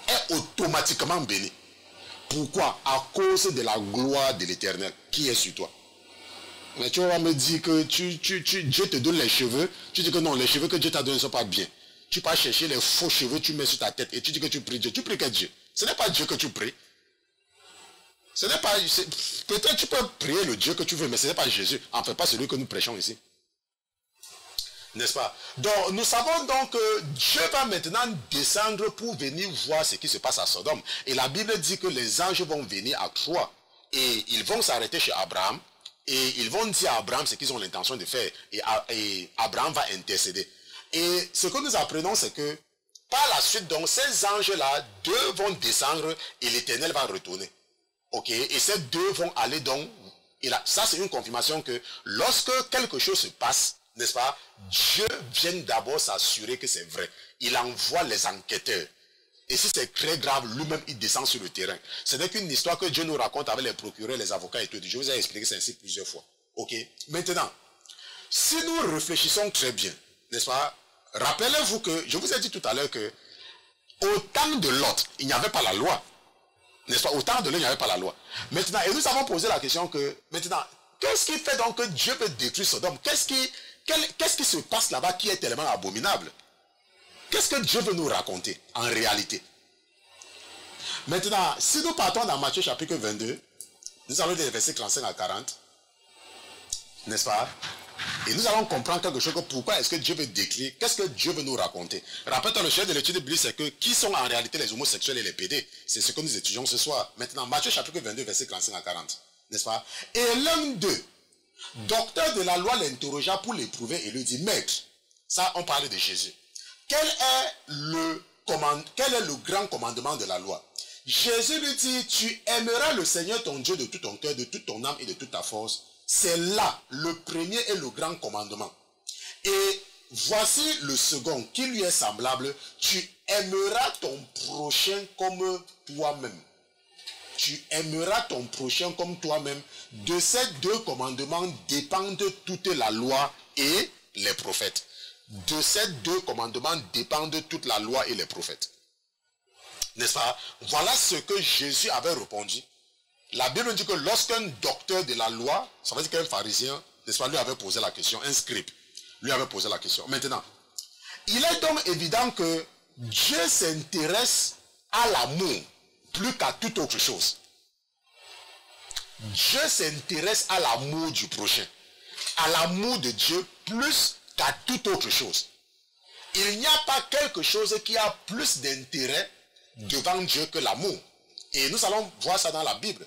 est automatiquement bénie. Pourquoi? À cause de la gloire de l'Éternel qui est sur toi. Mais tu vas me dire que Dieu te donne les cheveux, tu dis que non, les cheveux que Dieu t'a donnés ne sont pas bien. Tu pars chercher les faux cheveux, tu mets sur ta tête et tu dis que tu pries Dieu. Tu pries quel Dieu? Ce n'est pas Dieu que tu pries. Ce n'est pas... Peut-être tu peux prier le Dieu que tu veux, mais ce n'est pas Jésus. Enfin, pas celui que nous prêchons ici. N'est-ce pas? Donc, nous savons donc que Dieu va maintenant descendre pour venir voir ce qui se passe à Sodome. Et la Bible dit que les anges vont venir à Troie. Et ils vont s'arrêter chez Abraham. Et ils vont dire à Abraham ce qu'ils ont l'intention de faire. Et Abraham va intercéder. Et ce que nous apprenons, c'est que par la suite, donc, ces anges-là, deux vont descendre et l'Éternel va retourner. Ok, et ces deux vont aller donc, ça c'est une confirmation que lorsque quelque chose se passe, n'est-ce pas, Dieu vient d'abord s'assurer que c'est vrai. Il envoie les enquêteurs. Et si c'est très grave, lui-même il descend sur le terrain. Ce n'est qu'une histoire que Dieu nous raconte avec les procureurs, les avocats et tout. Je vous ai expliqué ça ainsi plusieurs fois. Ok, maintenant, si nous réfléchissons très bien, n'est-ce pas, rappelez-vous que, je vous ai dit tout à l'heure que, au temps de Lot, il n'y avait pas la loi. N'est-ce pas? Au temps de Lot, il n'y avait pas la loi. Maintenant, et nous avons posé la question que, maintenant, qu'est-ce qui fait donc que Dieu peut détruire Sodome? Qu'est-ce qui se passe là-bas qui est tellement abominable? Qu'est-ce que Dieu veut nous raconter en réalité? Maintenant, si nous partons dans Matthieu chapitre 22, nous allons des versets 35 à 40, n'est-ce pas? Et nous allons comprendre quelque chose, que pourquoi est-ce que Dieu veut décrire, qu'est-ce que Dieu veut nous raconter. Rappelle-toi, le sujet de l'étude biblique, c'est que qui sont en réalité les homosexuels et les pédés? C'est ce que nous étudions ce soir. Maintenant, Matthieu chapitre 22, versets 35 à 40, n'est-ce pas? Et l'un d'eux, docteur de la loi, l'interrogea pour l'éprouver et lui dit, maître, ça on parlait de Jésus. Quel est le grand commandement de la loi? Jésus lui dit, tu aimeras le Seigneur ton Dieu de tout ton cœur, de toute ton âme et de toute ta force. C'est là le premier et le grand commandement. Et voici le second qui lui est semblable. Tu aimeras ton prochain comme toi-même. Tu aimeras ton prochain comme toi-même. De ces deux commandements dépendent toute la loi et les prophètes. De ces deux commandements dépendent toute la loi et les prophètes. N'est-ce pas? Voilà ce que Jésus avait répondu. La Bible dit que lorsqu'un docteur de la loi, ça veut dire qu'un pharisien, n'est-ce pas, lui avait posé la question, un scribe, lui avait posé la question. Maintenant, il est donc évident que Dieu s'intéresse à l'amour plus qu'à toute autre chose. Dieu s'intéresse à l'amour du prochain, à l'amour de Dieu plus qu'à toute autre chose. Il n'y a pas quelque chose qui a plus d'intérêt devant Dieu que l'amour. Et nous allons voir ça dans la Bible.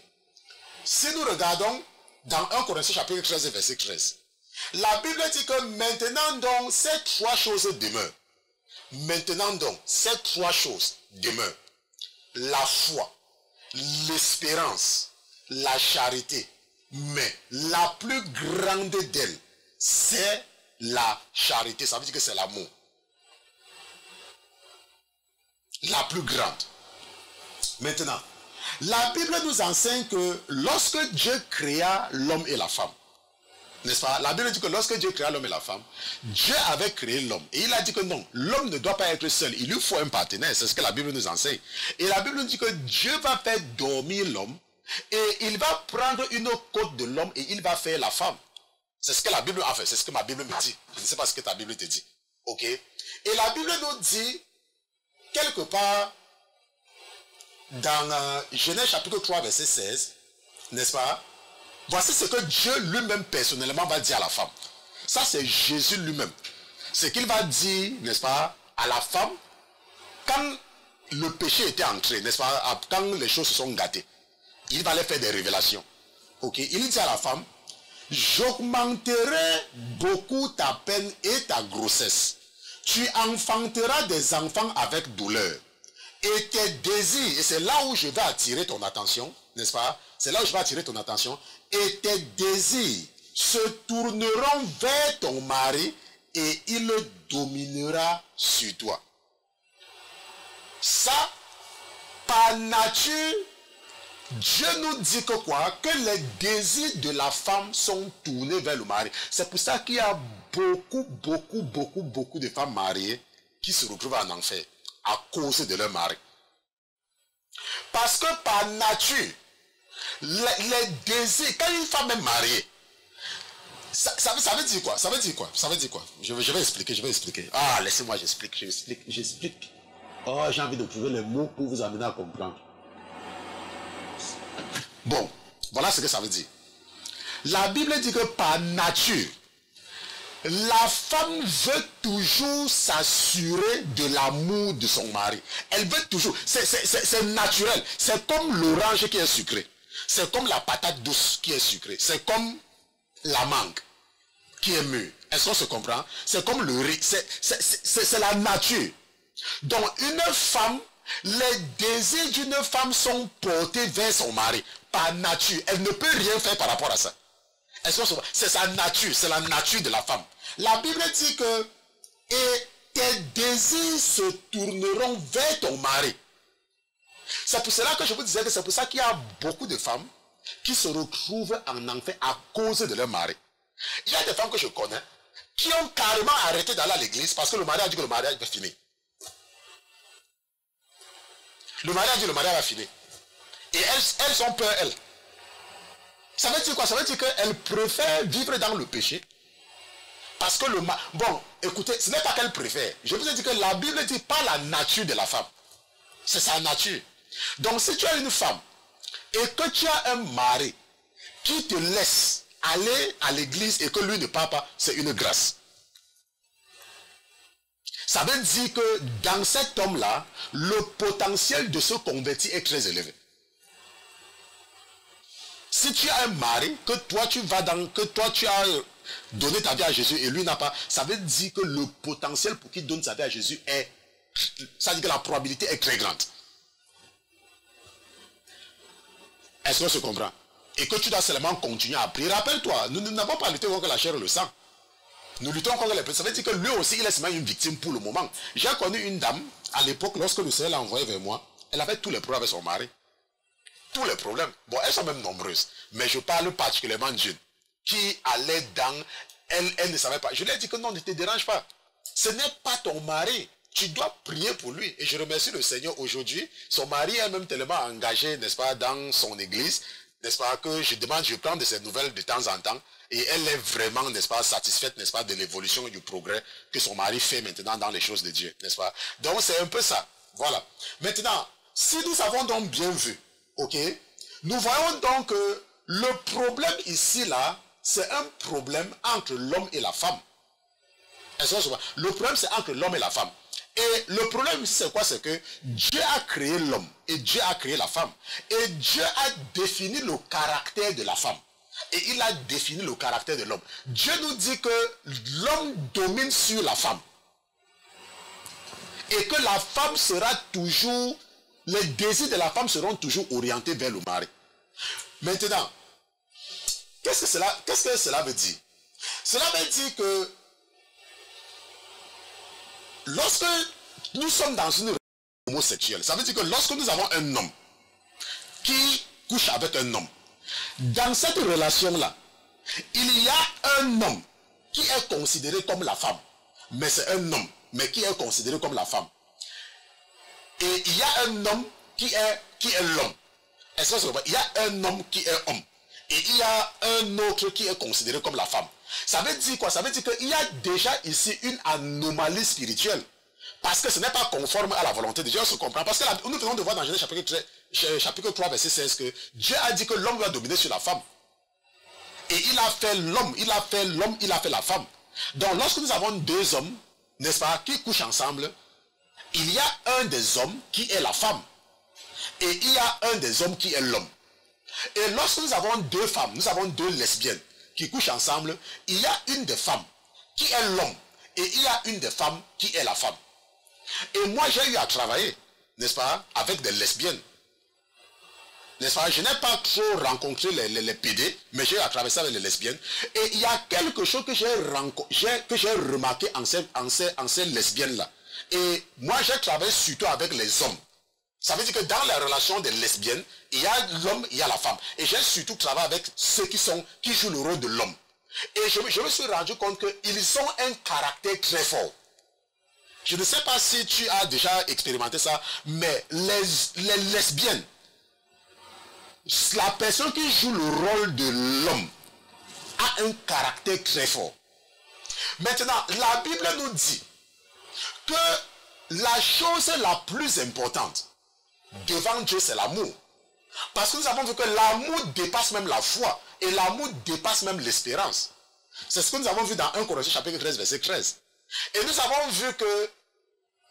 Si nous regardons dans 1 Corinthiens chapitre 13 verset 13, la Bible dit que maintenant donc ces trois choses demeurent. Maintenant donc ces trois choses demeurent. La foi, l'espérance, la charité. Mais la plus grande d'elles, c'est la charité. Ça veut dire que c'est l'amour. La plus grande. Maintenant, la Bible nous enseigne que lorsque Dieu créa l'homme et la femme, n'est-ce pas? La Bible dit que lorsque Dieu créa l'homme et la femme, Dieu avait créé l'homme. Et il a dit que non, l'homme ne doit pas être seul. Il lui faut un partenaire. C'est ce que la Bible nous enseigne. Et la Bible nous dit que Dieu va faire dormir l'homme et il va prendre une côte de l'homme et il va faire la femme. C'est ce que la Bible a fait. C'est ce que ma Bible me dit. Je ne sais pas ce que ta Bible te dit. Ok? Et la Bible nous dit, quelque part, dans Genèse chapitre 3 verset 16, n'est-ce pas? Voici ce que Dieu lui-même personnellement va dire à la femme. Ça c'est Jésus lui-même. Ce qu'il va dire, n'est-ce pas, à la femme, quand le péché était entré, n'est-ce pas, quand les choses se sont gâtées, il va aller faire des révélations. Ok? Il dit à la femme, j'augmenterai beaucoup ta peine et ta grossesse. Tu enfanteras des enfants avec douleur. Et tes désirs, et c'est là où je vais attirer ton attention, n'est-ce pas? C'est là où je vais attirer ton attention. Et tes désirs se tourneront vers ton mari et il dominera sur toi. Ça, par nature, Dieu nous dit que quoi? Que les désirs de la femme sont tournés vers le mari. C'est pour ça qu'il y a beaucoup de femmes mariées qui se retrouvent en enfer à cause de leur mari. Parce que par nature, les désirs, quand une femme est mariée, ça veut dire quoi? Ça veut dire quoi? Ça veut dire quoi? Je vais expliquer. Ah, laissez-moi, j'explique. Oh, j'ai envie de trouver les mots pour vous amener à comprendre. Bon, voilà ce que ça veut dire. La Bible dit que par nature, la femme veut toujours s'assurer de l'amour de son mari. Elle veut toujours, c'est naturel. C'est comme l'orange qui est sucré. C'est comme la patate douce qui est sucrée. C'est comme la mangue qui est mûre. Est-ce qu'on se comprend? C'est comme le riz. C'est la nature. Donc une femme, les désirs d'une femme sont portés vers son mari. par nature. Elle ne peut rien faire par rapport à ça. C'est sa nature, c'est la nature de la femme. La Bible dit que et tes désirs se tourneront vers ton mari. C'est pour cela que je vous disais que c'est pour ça qu'il y a beaucoup de femmes qui se retrouvent en enfer à cause de leur mari. Il y a des femmes que je connais qui ont carrément arrêté d'aller à l'église parce que le mari a dit que le mariage va finir. Le mari a dit que le mariage va finir. Et elles ont peur, elles. Ça veut dire quoi? Ça veut dire qu'elles préfèrent vivre dans le péché. Parce que le mari... Bon, écoutez, ce n'est pas qu'elles préfèrent. Je vous ai dit que la Bible dit pas la nature de la femme. C'est sa nature. Donc si tu as une femme et que tu as un mari qui te laisse aller à l'église et que lui ne part pas, c'est une grâce. Ça veut dire que dans cet homme-là, le potentiel de se convertir est très élevé. Si tu as un mari, que toi tu as donné ta vie à Jésus et lui n'a pas, ça veut dire que le potentiel pour qu'il donne sa vie à Jésus est, ça veut dire que la probabilité est très grande. Est-ce qu'on se comprend? Et que tu dois seulement continuer à prier. Rappelle-toi, nous n'avons pas lutté contre la chair et le sang. Nous luttons contre les péchés. Ça veut dire que lui aussi, il est seulement une victime pour le moment. J'ai connu une dame, à l'époque, lorsque le Seigneur l'a envoyé vers moi, elle avait tous les problèmes avec son mari. Tous les problèmes. Bon, elles sont même nombreuses. Mais je parle particulièrement d'une qui allait dans... Elle ne savait pas. Je lui ai dit que non, ne te dérange pas. Ce n'est pas ton mari. Tu dois prier pour lui. Et je remercie le Seigneur aujourd'hui. Son mari est même tellement engagé, n'est-ce pas, dans son église. N'est-ce pas, que je prends de ses nouvelles de temps en temps. Et elle est vraiment, n'est-ce pas, satisfaite, n'est-ce pas, de l'évolution et du progrès que son mari fait maintenant dans les choses de Dieu. N'est-ce pas? Donc c'est un peu ça. Voilà. Maintenant, si nous avons donc bien vu, ok, nous voyons donc que le problème ici, là, c'est un problème entre l'homme et la femme. Le problème, c'est entre l'homme et la femme. Et le problème ici, c'est quoi? C'est que Dieu a créé l'homme et Dieu a créé la femme. Et Dieu a défini le caractère de la femme. Et il a défini le caractère de l'homme. Dieu nous dit que l'homme domine sur la femme. Et que la femme sera toujours... Les désirs de la femme seront toujours orientés vers le mari. Maintenant, qu'est-ce que cela veut dire? Cela veut dire que lorsque nous sommes dans une relation homosexuelle, ça veut dire que lorsque nous avons un homme qui couche avec un homme, dans cette relation-là, il y a un homme qui est considéré comme la femme. Mais c'est un homme, mais qui est considéré comme la femme. Et il y a un homme qui est l'homme. Est-ce que c'est vrai? Il y a un homme qui est homme. Et il y a un autre qui est considéré comme la femme. Ça veut dire quoi? Ça veut dire qu'il y a déjà ici une anomalie spirituelle. Parce que ce n'est pas conforme à la volonté de Dieu. On se comprend. Parce que là, nous venons de voir dans Genèse chapitre 3, verset 16 que Dieu a dit que l'homme doit dominer sur la femme. Et il a fait l'homme, il a fait la femme. Donc lorsque nous avons deux hommes, n'est-ce pas, qui couchent ensemble, il y a un des hommes qui est la femme. Et il y a un des hommes qui est l'homme. Et lorsque nous avons deux femmes, nous avons deux lesbiennes qui couchent ensemble, il y a une des femmes qui est l'homme. Et il y a une des femmes qui est la femme. Et moi j'ai eu à travailler, n'est-ce pas, avec des lesbiennes. N'est-ce pas? Je n'ai pas trop rencontré les PD, mais j'ai eu à travailler avec les lesbiennes. Et il y a quelque chose que j'ai remarqué en ces lesbiennes-là. Et moi j'ai travaillé surtout avec les hommes. Ça veut dire que dans la relation des lesbiennes, il y a l'homme, il y a la femme. Et j'ai surtout travaillé avec ceux qui jouent le rôle de l'homme. Et je me suis rendu compte qu'ils ont un caractère très fort. Je ne sais pas si tu as déjà expérimenté ça, mais les lesbiennes, la personne qui joue le rôle de l'homme a un caractère très fort. Maintenant, la Bible nous dit que la chose la plus importante devant Dieu, c'est l'amour. Parce que nous avons vu que l'amour dépasse même la foi. Et l'amour dépasse même l'espérance. C'est ce que nous avons vu dans 1 Corinthiens chapitre 13, verset 13. Et nous avons vu que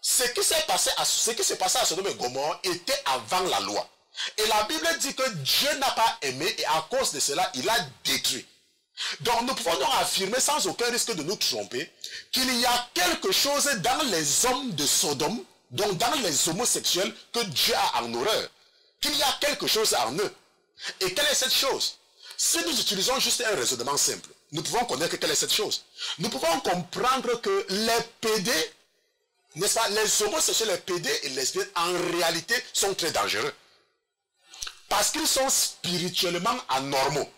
ce qui s'est passé à Sodome et Gomorrhe était avant la loi. Et la Bible dit que Dieu n'a pas aimé et à cause de cela, il a détruit. Donc nous pouvons donc affirmer sans aucun risque de nous tromper qu'il y a quelque chose dans les hommes de Sodome, donc dans les homosexuels, que Dieu a en horreur. Qu'il y a quelque chose en eux. Et quelle est cette chose? Si nous utilisons juste un raisonnement simple, nous pouvons connaître quelle est cette chose. Nous pouvons comprendre que les PD, n'est-ce pas, les homosexuels, les PD et les lesbiennes, en réalité, sont très dangereux. Parce qu'ils sont spirituellement anormaux.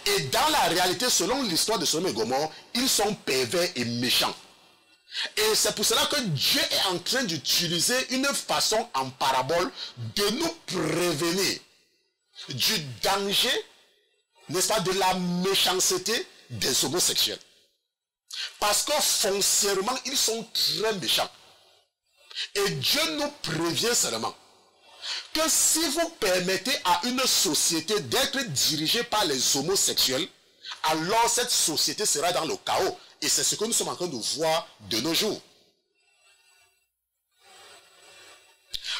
Et dans la réalité, selon l'histoire de Sodome et Gomorrhe, ils sont pervers et méchants. Et c'est pour cela que Dieu est en train d'utiliser une façon en parabole de nous prévenir du danger, n'est-ce pas, de la méchanceté des homosexuels. Parce que foncièrement, ils sont très méchants. Et Dieu nous prévient seulement que si vous permettez à une société d'être dirigée par les homosexuels, alors cette société sera dans le chaos. Et c'est ce que nous sommes en train de voir de nos jours.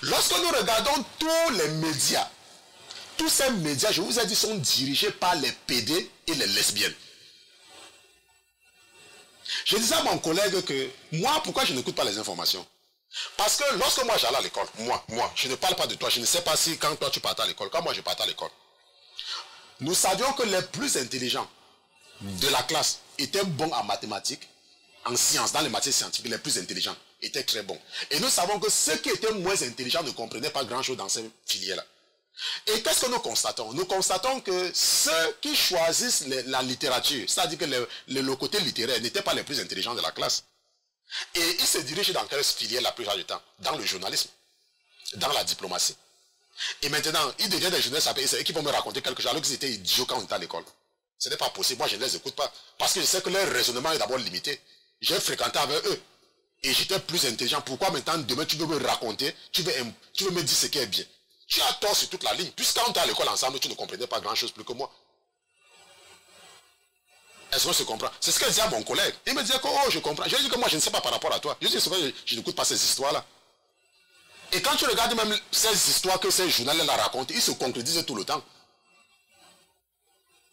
Lorsque nous regardons tous les médias, tous ces médias, je vous ai dit, sont dirigés par les PD et les lesbiennes. Je disais à mon collègue que moi, pourquoi je n'écoute pas les informations? Parce que lorsque moi j'allais à l'école, moi, je ne parle pas de toi, je ne sais pas si quand toi tu partais à l'école, quand moi je partais à l'école, nous savions que les plus intelligents de la classe étaient bons en mathématiques, en sciences, dans les matières scientifiques, les plus intelligents étaient très bons. Et nous savons que ceux qui étaient moins intelligents ne comprenaient pas grand-chose dans ces filières-là. Et qu'est-ce que nous constatons? Nous constatons que ceux qui choisissent la littérature, c'est-à-dire que le côté littéraire, n'étaient pas les plus intelligents de la classe. Et ils se dirigent dans quelle filière la plupart du temps? Dans le journalisme, dans la diplomatie. Et maintenant, ils deviennent des journalistes, c'est eux qui vont me raconter quelque chose alors qu'ils étaient idiots quand on était à l'école. Ce n'est pas possible, moi je ne les écoute pas. Parce que je sais que leur raisonnement est d'abord limité. J'ai fréquenté avec eux. Et j'étais plus intelligent. Pourquoi maintenant, demain, tu veux me raconter, tu veux me dire ce qui est bien? Tu as tort sur toute la ligne. Puisque quand on était à l'école ensemble, tu ne comprenais pas grand-chose plus que moi. Est-ce qu'on se comprend? C'est ce que disait mon collègue. Il me disait que, oh, je comprends. Je lui dis que moi, je ne sais pas par rapport à toi. Je dis souvent, je n'écoute pas ces histoires-là. Et quand tu regardes même ces histoires que ces journalistes racontent, ils se concrétisent tout le temps.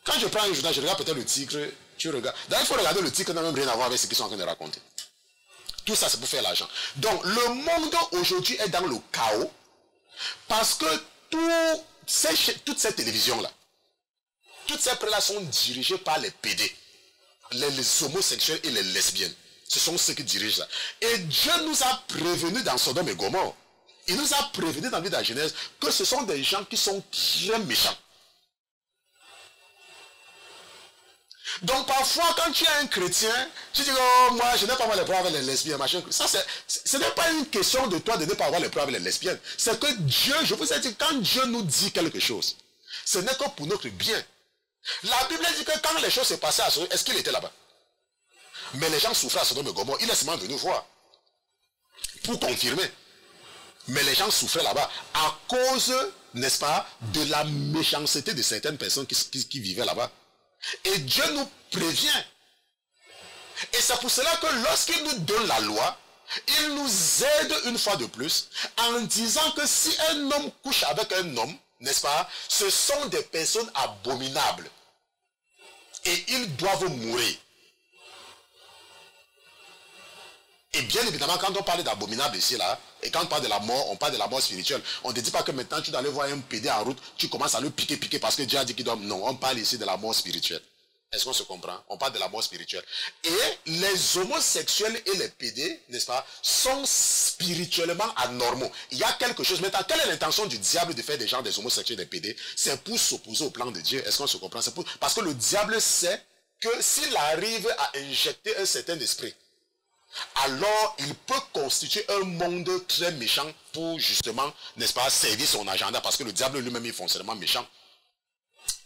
Quand je prends un journal, je regarde peut-être le titre, tu regardes. D'ailleurs, il faut regarder le titre, n'a même rien à voir avec ce qu'ils sont en train de raconter. Tout ça, c'est pour faire l'argent. Donc, le monde aujourd'hui est dans le chaos parce que toutes ces télévisions-là, toutes ces prêts-là sont dirigées par les PD, les homosexuels et les lesbiennes. Ce sont ceux qui dirigent ça. Et Dieu nous a prévenus dans Sodome et Gomorrhe. Il nous a prévenus dans le livre de la Genèse que ce sont des gens qui sont très méchants. Donc parfois, quand tu es un chrétien, tu dis, oh, moi, je n'ai pas avoir les problèmes avec les lesbiennes, machin. Ça, ce n'est pas une question de toi de ne pas avoir les problèmes avec les lesbiennes. C'est que Dieu, je vous ai dit, quand Dieu nous dit quelque chose, ce n'est que pour notre bien. La Bible dit que quand les choses se passaient à Sodome, est-ce qu'il était là-bas? Mais les gens souffraient à Sodome et Gomorrhe, il est seulement venu voir. Pour confirmer. Mais les gens souffraient là-bas à cause, n'est-ce pas, de la méchanceté de certaines personnes qui vivaient là-bas. Et Dieu nous prévient. Et c'est pour cela que lorsqu'il nous donne la loi, il nous aide une fois de plus en disant que si un homme couche avec un homme, n'est-ce pas, ce sont des personnes abominables. Et ils doivent mourir. Et bien évidemment, quand on parle d'abominable ici, là, et quand on parle de la mort, on parle de la mort spirituelle. On ne te dit pas que maintenant tu dois aller voir un PD en route, tu commences à le piquer parce que Dieu a dit qu'il doit... Non, on parle ici de la mort spirituelle. Est-ce qu'on se comprend? On parle de la mort spirituelle. Et les homosexuels et les PD, n'est-ce pas, sont spirituellement anormaux. Il y a quelque chose. Maintenant, quelle est l'intention du diable de faire des gens des homosexuels et des PD? C'est pour s'opposer au plan de Dieu. Est-ce qu'on se comprend? C'est pour... Parce que le diable sait que s'il arrive à injecter un certain esprit, alors il peut constituer un monde très méchant pour justement, n'est-ce pas, servir son agenda, parce que le diable lui-même est foncièrement méchant.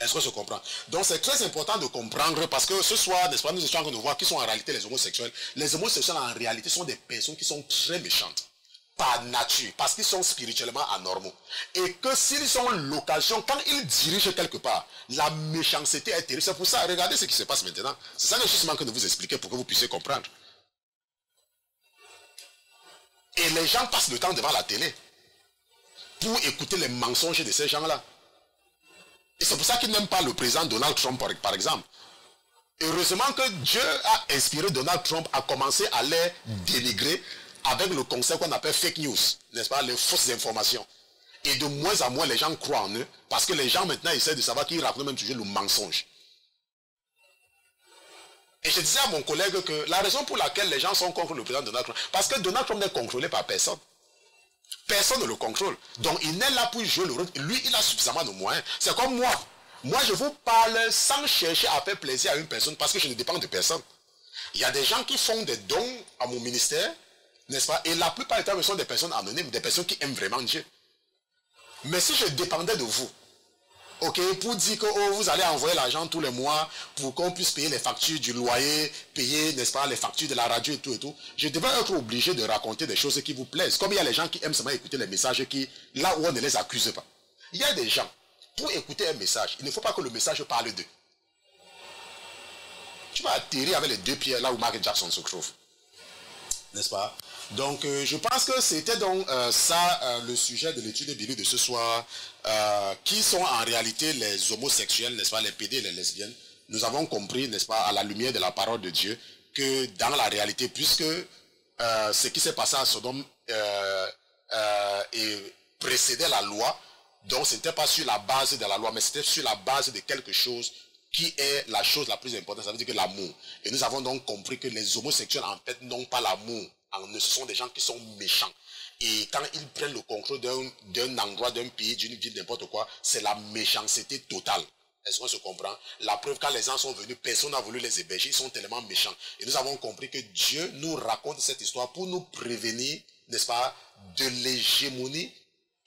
Est-ce qu'on se comprend? Donc c'est très important de comprendre, parce que ce soir, n'est-ce pas, nous sommes en train de voir qui sont en réalité les homosexuels. Les homosexuels en réalité sont des personnes qui sont très méchantes, par nature, parce qu'ils sont spirituellement anormaux. Et que s'ils ont l'occasion, quand ils dirigent quelque part, la méchanceté est terrible. C'est pour ça, regardez ce qui se passe maintenant. C'est ça que je suis en train de vous expliquer pour que vous puissiez comprendre. Et les gens passent le temps devant la télé pour écouter les mensonges de ces gens-là. Et c'est pour ça qu'ils n'aiment pas le président Donald Trump, par exemple. Heureusement que Dieu a inspiré Donald Trump à commencer à les dénigrer avec le concept qu'on appelle fake news, n'est-ce pas, les fausses informations. Et de moins en moins, les gens croient en eux, parce que les gens maintenant essaient de savoir qu'ils racontent même toujours le mensonge. Et je disais à mon collègue que la raison pour laquelle les gens sont contre le président Donald Trump, parce que Donald Trump n'est contrôlé par personne. Personne ne le contrôle. Donc il n'est là pour jouer le rôle. Lui, il a suffisamment de moyens. C'est comme moi. Moi, je vous parle sans chercher à faire plaisir à une personne, parce que je ne dépends de personne. Il y a des gens qui font des dons à mon ministère, n'est-ce pas? Et la plupart du temps, ce sont des personnes anonymes, des personnes qui aiment vraiment Dieu. Mais si je dépendais de vous, ok, pour dire que oh, vous allez envoyer l'argent tous les mois pour qu'on puisse payer les factures du loyer, payer, n'est-ce pas, les factures de la radio et tout, je devrais être obligé de raconter des choses qui vous plaisent. Comme il y a les gens qui aiment seulement écouter les messages qui, là où on ne les accuse pas. Il y a des gens, pour écouter un message, il ne faut pas que le message parle d'eux. Tu vas atterrir avec les deux pieds là où Mark Jackson se trouve. N'est-ce pas? Donc, je pense que c'était donc ça le sujet de l'étude biblique de ce soir, qui sont en réalité les homosexuels, n'est-ce pas, les pédés et les lesbiennes. Nous avons compris, n'est-ce pas, à la lumière de la parole de Dieu, que dans la réalité, puisque ce qui s'est passé à Sodome précédait la loi, donc ce n'était pas sur la base de la loi, mais c'était sur la base de quelque chose qui est la chose la plus importante, ça veut dire que l'amour. Et nous avons donc compris que les homosexuels, en fait, n'ont pas l'amour. Ce sont des gens qui sont méchants. Et quand ils prennent le contrôle d'un endroit, d'un pays, d'une ville, n'importe quoi, c'est la méchanceté totale. Est-ce qu'on se comprend? La preuve, quand les gens sont venus, personne n'a voulu les héberger, ils sont tellement méchants. Et nous avons compris que Dieu nous raconte cette histoire pour nous prévenir, n'est-ce pas, de l'hégémonie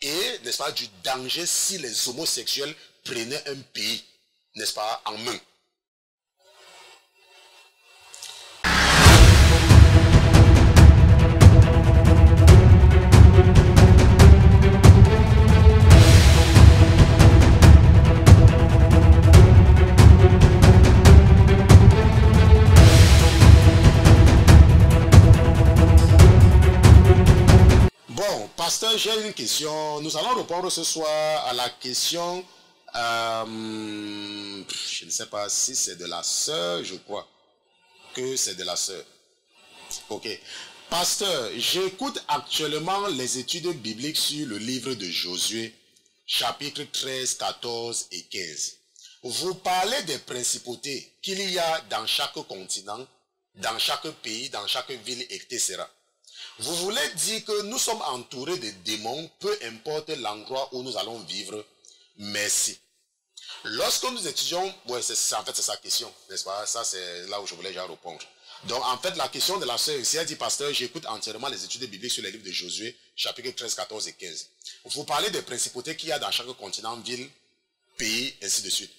et, n'est-ce pas, du danger si les homosexuels prenaient un pays, n'est-ce pas, en main. Bon, pasteur, j'ai une question. Nous allons répondre ce soir à la question, je ne sais pas si c'est de la sœur, je crois que c'est de la sœur. Ok. Pasteur, j'écoute actuellement les études bibliques sur le livre de Josué, chapitre 13, 14 et 15. Vous parlez des principautés qu'il y a dans chaque continent, dans chaque pays, dans chaque ville, etc. Vous voulez dire que nous sommes entourés de démons, peu importe l'endroit où nous allons vivre. Merci. Lorsque nous étudions, ouais, en fait c'est sa question, n'est-ce pas? Ça c'est là où je voulais déjà répondre. Donc en fait la question de la sœur ici, elle dit, pasteur, j'écoute entièrement les études bibliques sur les livres de Josué, chapitre 13, 14 et 15. Vous parlez des principautés qu'il y a dans chaque continent, ville, pays, ainsi de suite.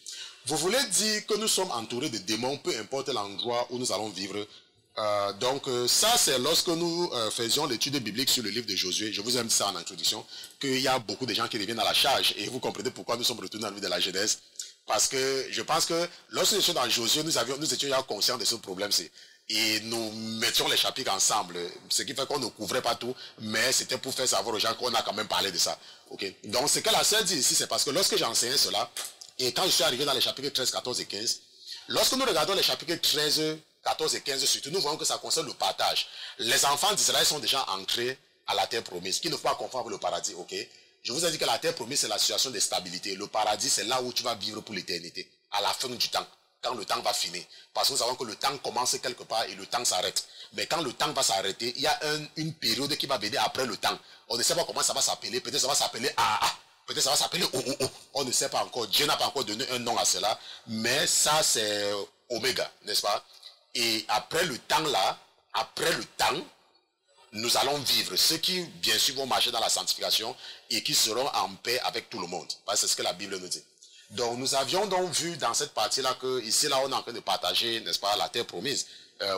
Vous voulez dire que nous sommes entourés de démons, peu importe l'endroit où nous allons vivre. Ça c'est lorsque nous faisions l'étude biblique sur le livre de Josué. Je vous ai dit ça en introduction, qu'il y a beaucoup de gens qui reviennent à la charge, et vous comprenez pourquoi nous sommes retournés dans le livre de la Genèse. Parce que je pense que lorsque nous étions dans Josué, nous étions déjà conscients de ce problème. Et nous mettions les chapitres ensemble, ce qui fait qu'on ne couvrait pas tout, mais c'était pour faire savoir aux gens qu'on a quand même parlé de ça. Okay? Donc ce que la sœur dit ici, c'est parce que lorsque j'ai enseigné cela, et quand je suis arrivé dans les chapitres 13, 14 et 15, lorsque nous regardons les chapitres 13, 14 et 15 surtout, nous voyons que ça concerne le partage. Les enfants d'Israël sont déjà entrés à la terre promise, qui ne faut pas confondre avec le paradis, ok? Je vous ai dit que la terre promise, c'est la situation de stabilité. Le paradis, c'est là où tu vas vivre pour l'éternité, à la fin du temps, quand le temps va finir. Parce que nous savons que le temps commence quelque part et le temps s'arrête. Mais quand le temps va s'arrêter, il y a une période qui va venir après le temps. On ne sait pas comment ça va s'appeler. Peut-être ça va s'appeler AA. Peut-être ça va s'appeler OOO. On ne sait pas encore. Dieu n'a pas encore donné un nom à cela. Mais ça, c'est Oméga, n'est-ce pas? Et après le temps là, après le temps, nous allons vivre. Ceux qui, bien sûr, vont marcher dans la sanctification et qui seront en paix avec tout le monde. Parce que c'est ce que la Bible nous dit. Donc, nous avions donc vu dans cette partie-là que, ici, là, on est en train de partager, n'est-ce pas, la terre promise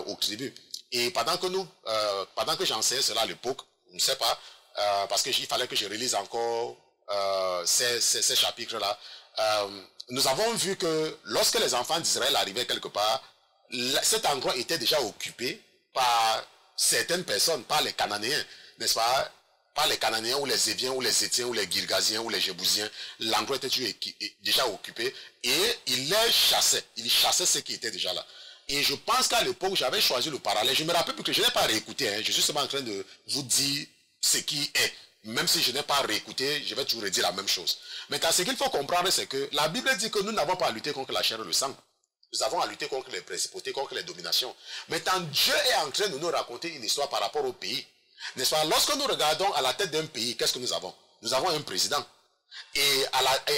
aux tribus. Et pendant que j'enseignais cela à l'époque, je ne sais pas, parce qu'il fallait que je relise encore ces chapitres-là, nous avons vu que lorsque les enfants d'Israël arrivaient quelque part, cet endroit était déjà occupé par certaines personnes, par les Cananéens, n'est-ce pas? Par les Cananéens ou les Éviens ou les Étiens ou les Girgasiens ou les Jébousiens. L'endroit était déjà occupé et il les chassait. Il chassait ceux qui étaient déjà là. Et je pense qu'à l'époque, j'avais choisi le parallèle. Je me rappelle que je n'ai pas réécouté. Je suis seulement en train de vous dire ce qui est. même si je n'ai pas réécouté, je vais toujours redire la même chose. Maintenant, ce qu'il faut comprendre, c'est que la Bible dit que nous n'avons pas à lutter contre la chair et le sang. Nous avons à lutter contre les principautés, contre les dominations. Maintenant, Dieu est en train de nous raconter une histoire par rapport au pays. N'est-ce pas? Lorsque nous regardons à la tête d'un pays, qu'est-ce que nous avons? Nous avons un président. Et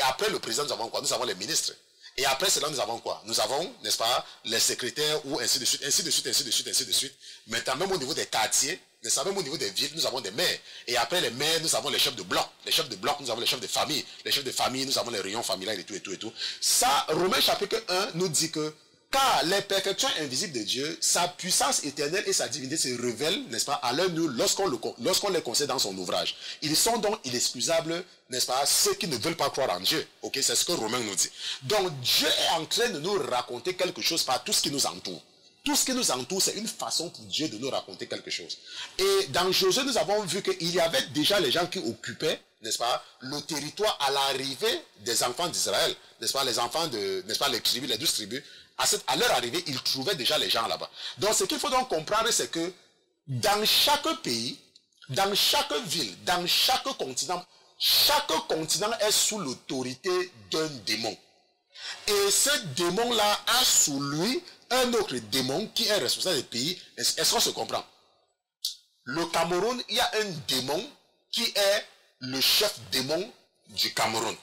après le président, nous avons quoi? Nous avons les ministres. Et après cela, nous avons quoi? Nous avons, n'est-ce pas, les secrétaires ou ainsi de suite, ainsi de suite, ainsi de suite, ainsi de suite. Maintenant, même au niveau des quartiers, n'est-ce pas, même au niveau des villes, nous avons des maires. Et après les maires, nous avons les chefs de bloc. Les chefs de bloc, nous avons les chefs de famille. Les chefs de famille, nous avons les réunions familiales et tout, et tout, et tout. Ça, Romains chapitre 1 nous dit que car les perfections invisibles de Dieu, sa puissance éternelle et sa divinité se révèlent, n'est-ce pas, à l'œil nu lorsqu'on les concède dans son ouvrage. Ils sont donc inexcusables, n'est-ce pas, ceux qui ne veulent pas croire en Dieu. Ok, c'est ce que Romain nous dit. Donc Dieu est en train de nous raconter quelque chose par tout ce qui nous entoure. Tout ce qui nous entoure, c'est une façon pour Dieu de nous raconter quelque chose. Et dans Josué, nous avons vu qu'il y avait déjà les gens qui occupaient, n'est-ce pas, le territoire à l'arrivée des enfants d'Israël, n'est-ce pas, les enfants de, n'est-ce pas, les tribus, les 12 tribus. À leur arrivée, ils trouvaient déjà les gens là-bas. Donc, ce qu'il faut donc comprendre, c'est que dans chaque pays, dans chaque ville, dans chaque continent est sous l'autorité d'un démon. Et ce démon-là a sous lui un autre démon qui est responsable des pays. Est-ce qu'on se comprend? Le Cameroun, il y a un démon qui est le chef démon du Cameroun,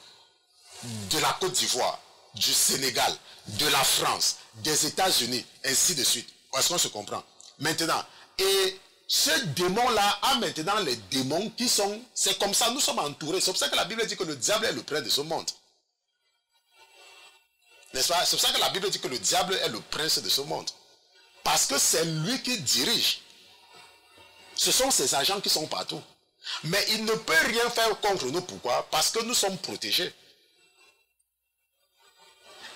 de la Côte d'Ivoire, du Sénégal, de la France, des États-Unis, ainsi de suite. Est-ce qu'on se comprend? Maintenant, et ce démon-là a maintenant les démons qui sont... C'est comme ça, nous sommes entourés. C'est pour ça que la Bible dit que le diable est le prince de ce monde. N'est-ce pas? C'est pour ça que la Bible dit que le diable est le prince de ce monde. Parce que c'est lui qui dirige. Ce sont ses agents qui sont partout. Mais il ne peut rien faire contre nous. Pourquoi? Parce que nous sommes protégés.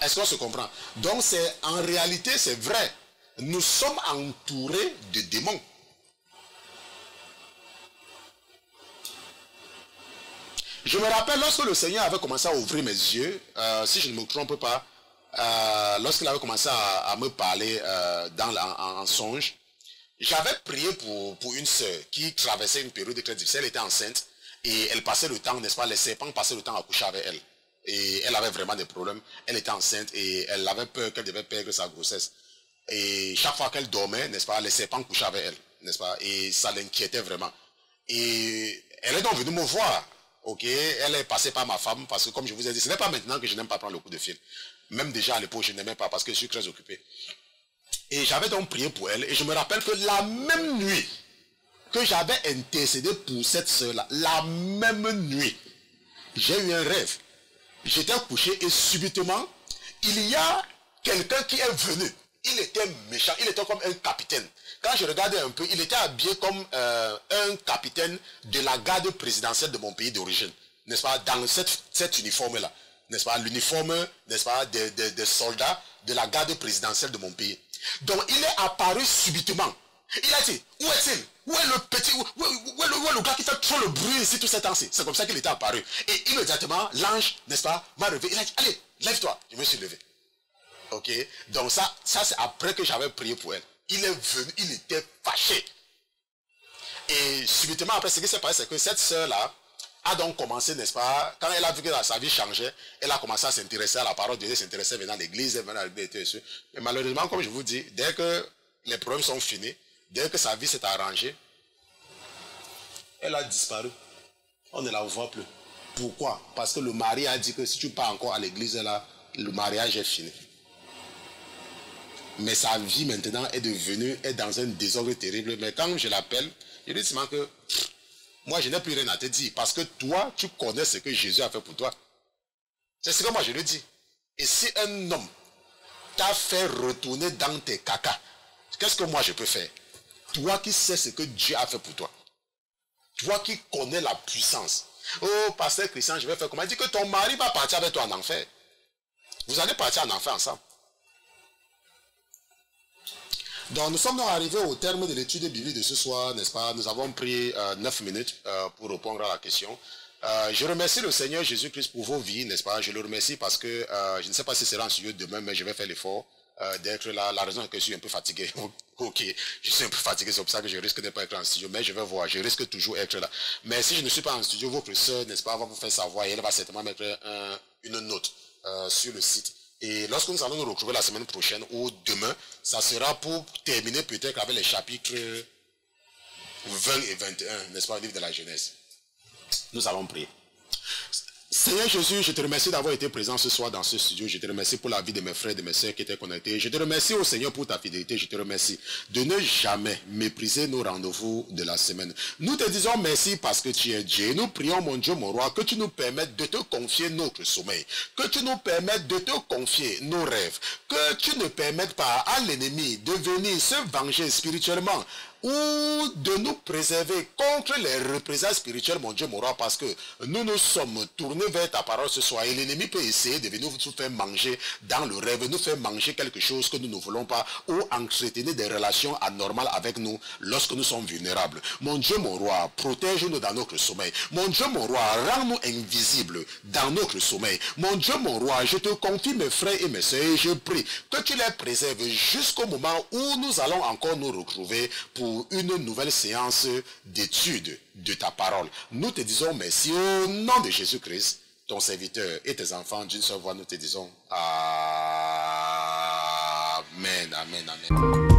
Est-ce qu'on se comprend? Donc, en réalité, c'est vrai. Nous sommes entourés de démons. Je me rappelle lorsque le Seigneur avait commencé à ouvrir mes yeux, si je ne me trompe pas, lorsqu'il avait commencé à me parler en songe, j'avais prié pour une sœur qui traversait une période très difficile. Elle était enceinte et elle passait le temps, n'est-ce pas, les serpents passaient le temps à coucher avec elle. Et elle avait vraiment des problèmes. Elle était enceinte et elle avait peur qu'elle devait perdre sa grossesse. Et chaque fois qu'elle dormait, n'est-ce pas, les serpents couchaient avec elle, n'est-ce pas, et ça l'inquiétait vraiment. Et elle est donc venue me voir, ok, elle est passée par ma femme, parce que comme je vous ai dit, ce n'est pas maintenant que je n'aime pas prendre le coup de fil. Même déjà à l'époque, je n'aimais pas parce que je suis très occupé. Et j'avais donc prié pour elle, et je me rappelle que la même nuit que j'avais intercédé pour cette sœur-là, la même nuit, j'ai eu un rêve. J'étais couché et subitement, il y a quelqu'un qui est venu. Il était méchant, il était comme un capitaine. Quand je regardais un peu, il était habillé comme un capitaine de la garde présidentielle de mon pays d'origine. N'est-ce pas? Dans cet uniforme-là. N'est-ce pas? L'uniforme, n'est-ce pas? Des soldats de la garde présidentielle de mon pays. Donc il est apparu subitement. Il a dit, où est-il? Où est le petit, où est le gars qui fait trop le bruit ici tout ce temps-ci? C'est comme ça qu'il était apparu. Et immédiatement, l'ange, n'est-ce pas, m'a relevé. Il a dit, allez, lève-toi. Je me suis levé. Ok? Donc ça c'est après que j'avais prié pour elle. Il est venu, il était fâché. Et subitement après, ce qui s'est passé, c'est que cette sœur-là a donc commencé, n'est-ce pas, quand elle a vu que sa vie changeait, elle a commencé à s'intéresser à la parole de Dieu, s'intéresser venant à l'église, venant à l'église. Mais malheureusement, comme je vous dis, dès que les problèmes sont finis, dès que sa vie s'est arrangée, elle a disparu. On ne la voit plus. Pourquoi? Parce que le mari a dit que si tu pars encore à l'église, là, le mariage est fini. Mais sa vie maintenant est dans un désordre terrible. Mais quand je l'appelle, je lui dis seulement que moi je n'ai plus rien à te dire. Parce que toi, tu connais ce que Jésus a fait pour toi. C'est ce que moi je lui dis. Et si un homme t'a fait retourner dans tes cacas, qu'est-ce que moi je peux faire? Toi qui sais ce que Dieu a fait pour toi. Toi qui connais la puissance. Oh, pasteur Christian, je vais faire comment? Il dit que ton mari va partir avec toi en enfer. Vous allez partir en enfer ensemble. Donc nous sommes donc arrivés au terme de l'étude biblique de ce soir, n'est-ce pas? Nous avons pris 9 minutes pour répondre à la question. Je remercie le Seigneur Jésus-Christ pour vos vies, n'est-ce pas? Je le remercie parce que je ne sais pas si ce sera en studio demain, mais je vais faire l'effort d'être là. La raison est que je suis un peu fatigué, Ok, je suis un peu fatigué, c'est pour ça que je risque de ne pas être en studio, mais je vais voir, je risque toujours être là. Mais si je ne suis pas en studio, votre soeur, n'est-ce pas, va vous faire savoir et elle va certainement mettre une note sur le site. Et lorsque nous allons nous retrouver la semaine prochaine ou demain, ça sera pour terminer peut-être avec les chapitres 20 et 21, n'est-ce pas, au livre de la Genèse. Nous allons prier. Seigneur Jésus, je te remercie d'avoir été présent ce soir dans ce studio. Je te remercie pour la vie de mes frères et de mes sœurs qui étaient connectés. Je te remercie au Seigneur pour ta fidélité. Je te remercie de ne jamais mépriser nos rendez-vous de la semaine. Nous te disons merci parce que tu es Dieu. Nous prions, mon Dieu, mon roi, que tu nous permettes de te confier notre sommeil. Que tu nous permettes de te confier nos rêves. Que tu ne permettes pas à l'ennemi de venir se venger spirituellement ou de nous préserver contre les représailles spirituelles, mon Dieu, mon roi, parce que nous nous sommes tournés vers ta parole ce soir et l'ennemi peut essayer de venir nous faire manger dans le rêve, nous faire manger quelque chose que nous ne voulons pas ou entretenir des relations anormales avec nous lorsque nous sommes vulnérables. Mon Dieu, mon roi, protège-nous dans notre sommeil. Mon Dieu, mon roi, rends-nous invisibles dans notre sommeil. Mon Dieu, mon roi, je te confie mes frères et mes soeurs et je prie que tu les préserves jusqu'au moment où nous allons encore nous retrouver pour une nouvelle séance d'étude de ta parole. Nous te disons merci au nom de Jésus-Christ, ton serviteur et tes enfants d'une seule voix. Nous te disons Amen, Amen, Amen.